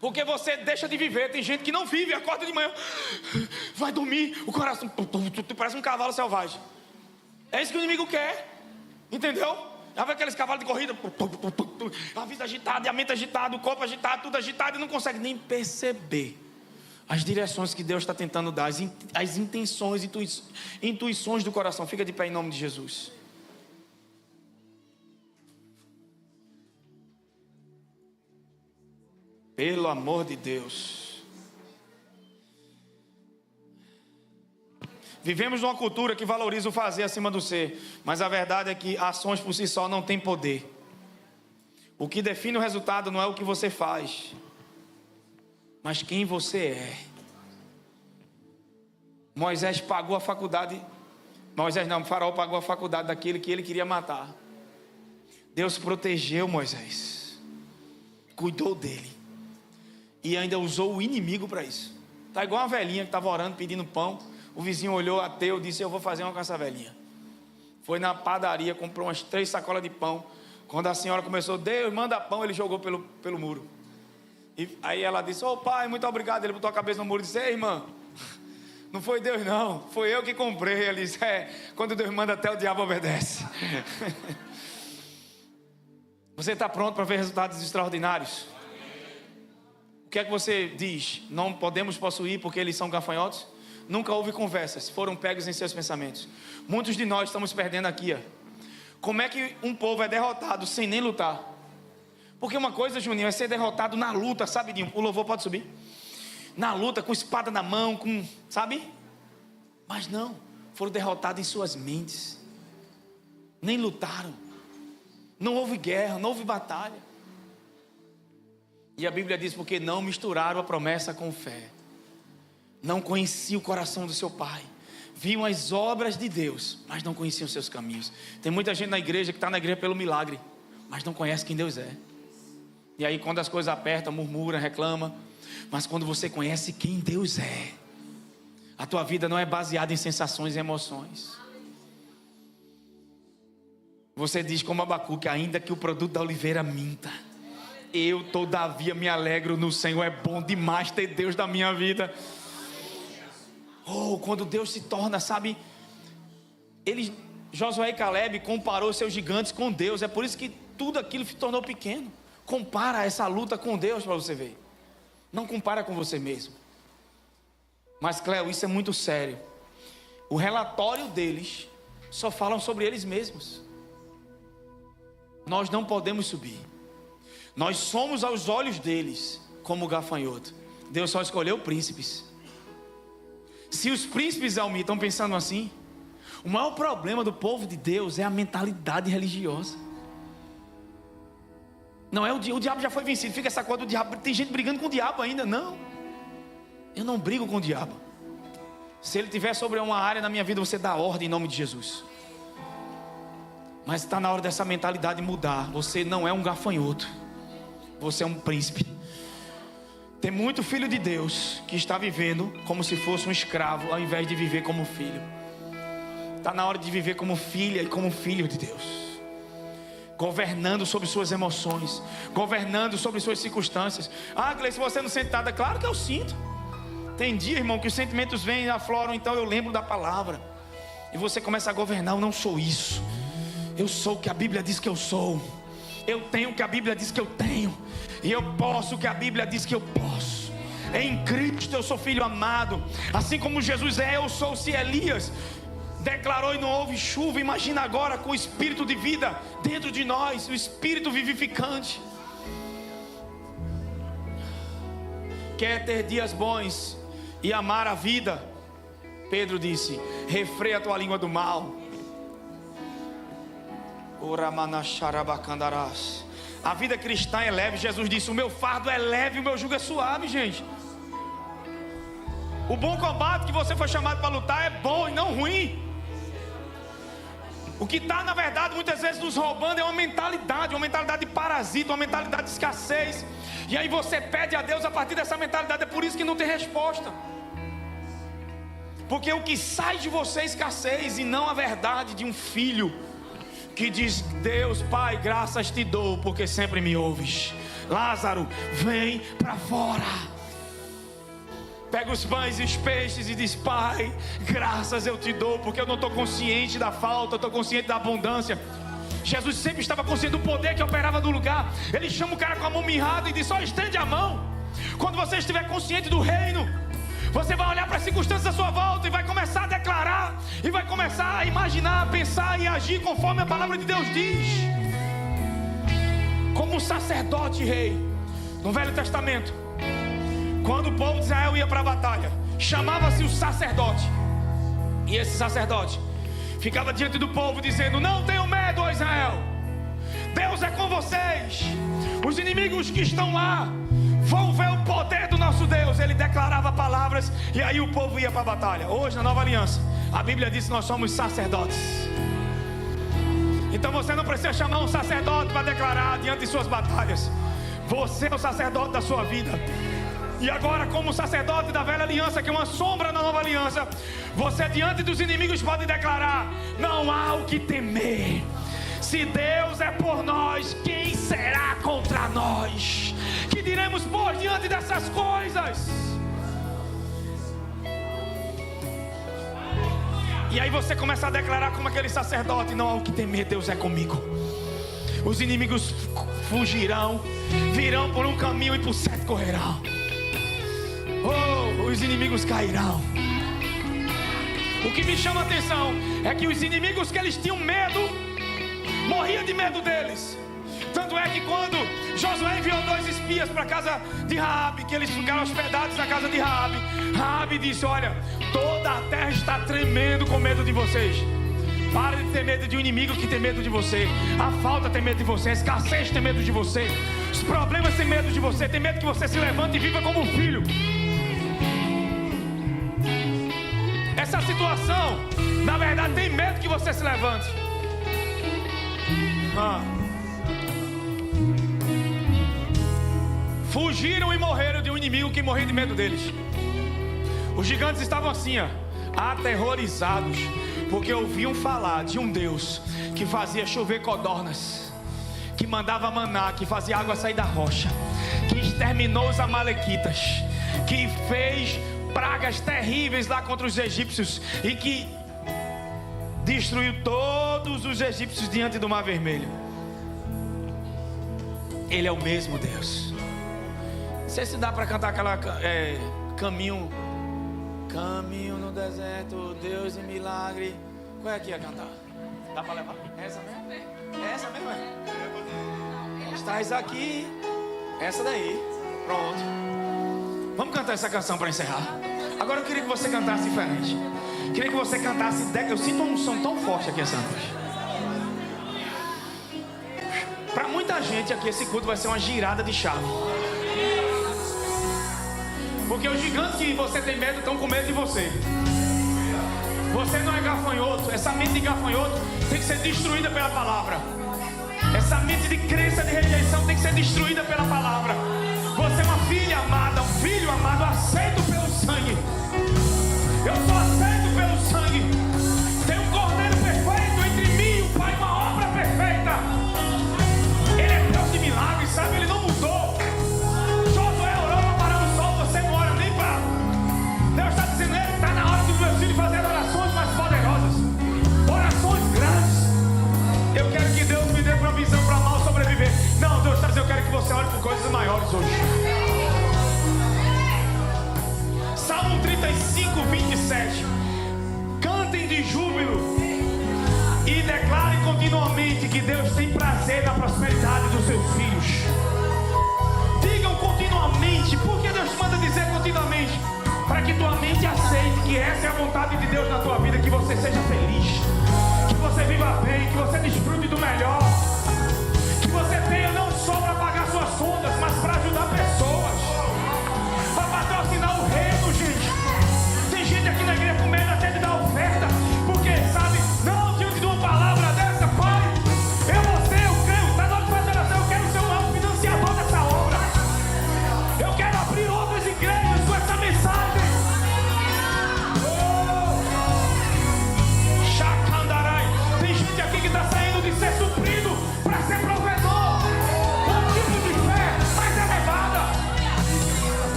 Porque você deixa de viver. Tem gente que não vive, acorda de manhã, vai dormir, o coração parece um cavalo selvagem. É isso que o inimigo quer. Entendeu? Já vê aqueles cavalos de corrida, a vida agitada, a mente agitada, o corpo agitado, tudo agitado, e não consegue nem perceber as direções que Deus está tentando dar, as intenções, intuições do coração. Fica de pé em nome de Jesus. Pelo amor de Deus. Vivemos numa cultura que valoriza o fazer acima do ser, mas a verdade é que ações por si só não têm poder. O que define o resultado não é o que você faz, mas quem você é. Moisés pagou a faculdade. Faraó pagou a faculdade daquele que ele queria matar. Deus protegeu Moisés, cuidou dele, e ainda usou o inimigo para isso. Está igual uma velhinha que estava orando, pedindo pão. O vizinho olhou ateu e disse: eu vou fazer uma com essa velhinha. Foi na padaria, comprou umas 3 sacolas de pão. Quando a senhora começou: Deus, manda pão, ele jogou pelo muro. E aí ela disse: ô pai, muito obrigado. Ele botou a cabeça no muro e disse: ei, irmã, não foi Deus não, foi eu que comprei. Ele disse: quando Deus manda, até o diabo obedece. Você está pronto para ver resultados extraordinários? O que é que você diz? Não podemos possuir porque eles são gafanhotos? Nunca houve conversas, foram pegos em seus pensamentos. Muitos de nós estamos perdendo aqui. Como é que um povo é derrotado sem nem lutar? Porque uma coisa, Juninho, é ser derrotado na luta, sabe? O louvor pode subir. Na luta, com espada na mão, sabe? Mas não, foram derrotados em suas mentes. Nem lutaram. Não houve guerra, não houve batalha. E a Bíblia diz: porque não misturaram a promessa com fé. Não conheciam o coração do seu pai. Viam as obras de Deus, mas não conheciam os seus caminhos. Tem muita gente na igreja que está na igreja pelo milagre, mas não conhece quem Deus é. E aí quando as coisas apertam, murmura, reclama. Mas quando você conhece quem Deus é, a tua vida não é baseada em sensações e emoções. Você diz como Abacuque: ainda que o produto da oliveira minta, eu todavia me alegro no Senhor. É bom demais ter Deus na minha vida. Oh, quando Deus se torna, sabe, Josué e Caleb comparou seus gigantes com Deus. É por isso que tudo aquilo se tornou pequeno. Compara essa luta com Deus para você ver. Não compara com você mesmo. Mas, Cléo, isso é muito sério. O relatório deles só falam sobre eles mesmos. Nós não podemos subir. Nós somos aos olhos deles como gafanhoto. Deus só escolheu príncipes. Se os príncipes, Almir, estão pensando assim, o maior problema do povo de Deus é a mentalidade religiosa. Não é o diabo já foi vencido. Fica essa coisa do diabo. Tem gente brigando com o diabo ainda. Não. Eu não brigo com o diabo. Se ele tiver sobre uma área na minha vida, você dá ordem em nome de Jesus. Mas está na hora dessa mentalidade mudar. Você não é um gafanhoto. Você é um príncipe. Tem muito filho de Deus que está vivendo como se fosse um escravo, ao invés de viver como filho. Está na hora de viver como filha e como filho de Deus, governando sobre suas emoções, governando sobre suas circunstâncias. Ah, Gleice, você não sente nada? Claro que eu sinto. Tem dia, irmão, que os sentimentos vêm e afloram. Então eu lembro da palavra, e você começa a governar. Eu não sou isso. Eu sou o que a Bíblia diz que eu sou. Eu tenho o que a Bíblia diz que eu tenho. E eu posso o que a Bíblia diz que eu posso. Em Cristo eu sou filho amado. Assim como Jesus é, eu sou. Se Elias declarou e não houve chuva, imagina agora com o Espírito de vida dentro de nós, o Espírito vivificante. Quer ter dias bons e amar a vida? Pedro disse: refreia a tua língua do mal. A vida cristã é leve. Jesus disse: o meu fardo é leve e o meu jugo é suave, gente. O bom combate que você foi chamado para lutar é bom e não ruim. O que está, na verdade, muitas vezes nos roubando é uma mentalidade de parasita, uma mentalidade de escassez. E aí você pede a Deus a partir dessa mentalidade. É por isso que não tem resposta. Porque o que sai de você é escassez, e não a verdade de um filho que diz: Deus Pai, graças te dou, porque sempre me ouves. Lázaro, vem para fora. Pega os pães e os peixes e diz: Pai, graças eu te dou, porque eu não estou consciente da falta, eu estou consciente da abundância. Jesus sempre estava consciente do poder que operava no lugar. Ele chama o cara com a mão mirrada e diz: só estende a mão. Quando você estiver consciente do reino, você vai olhar para as circunstâncias à sua volta e vai começar a declarar, e vai começar a imaginar, a pensar e agir conforme a palavra de Deus diz. Como um sacerdote rei no Velho Testamento, quando o povo de Israel ia para a batalha, chamava-se o sacerdote. E esse sacerdote ficava diante do povo dizendo: não tenham medo, ó Israel, Deus é com vocês. Os inimigos que estão lá vão ver o poder do nosso Deus. Ele declarava palavras e aí o povo ia para a batalha. Hoje, na Nova Aliança, a Bíblia diz que nós somos sacerdotes. Então você não precisa chamar um sacerdote para declarar diante de suas batalhas. Você é o sacerdote da sua vida. E agora, como sacerdote da Velha Aliança, que é uma sombra na Nova Aliança, você diante dos inimigos pode declarar: não há o que temer. Se Deus é por nós, quem será contra nós? Que diremos, pois, diante dessas coisas? E aí você começa a declarar como aquele sacerdote: não há o que temer, Deus é comigo. Os inimigos fugirão, virão por um caminho e por 7 correrão. Oh, os inimigos cairão. O que me chama a atenção é que os inimigos que eles tinham medo, morria de medo deles. Tanto é que quando Josué enviou 2 espias para a casa de Raabe, que eles ficaram hospedados na casa de Raabe, Raabe disse: olha, toda a terra está tremendo com medo de vocês. Para de ter medo de um inimigo que tem medo de você. A falta tem medo de você, a escassez tem medo de você, os problemas têm medo de você. Tem medo que você se levante e viva como um filho. Essa situação, na verdade, tem medo que você se levante. Fugiram e morreram de um inimigo que morria de medo deles. Os gigantes estavam assim, aterrorizados, porque ouviam falar de um Deus que fazia chover codornas, que mandava maná, que fazia água sair da rocha, que exterminou os amalequitas, que fez pragas terríveis lá contra os egípcios e que destruiu todos os egípcios diante do Mar Vermelho. Ele é o mesmo Deus. Não sei se dá para cantar aquela caminho Caminho no deserto, Deus de milagre. Qual é aqui a cantar? Dá pra levar? Essa mesmo? Essa mesmo é? Estás aqui. Essa daí. Pronto. Vamos cantar essa canção para encerrar. Agora eu queria que você cantasse diferente. Queria que você cantasse. Eu sinto uma unção tão forte aqui essa noite. Para muita gente aqui esse culto vai ser uma girada de chave. Porque os gigantes que você tem medo estão com medo de você. Você não é gafanhoto. Essa mente de gafanhoto tem que ser destruída pela palavra. Essa mente de crença, de rejeição tem que ser destruída pela palavra. Você é uma filha amada, um filho amado, aceito pelo sangue. Eu sou aceito pelo sangue. Tem um cordeiro perfeito entre mim e o Pai, uma obra perfeita. Ele é Deus de milagres, sabe? Ele não mudou. Josué orou para parar o sol, você não ora nem para. Deus está dizendo, ele está na hora dos meus filhos fazer orações mais poderosas, orações grandes. Eu quero que Deus me dê provisão para mal sobreviver. Não, Deus está dizendo, eu quero que você ore por coisas maiores hoje. Salmo 35, 27. Cantem de júbilo e declarem continuamente que Deus tem prazer na prosperidade dos seus filhos. Digam continuamente. Por que Deus manda dizer continuamente? Para que tua mente aceite que essa é a vontade de Deus na tua vida, que você seja feliz.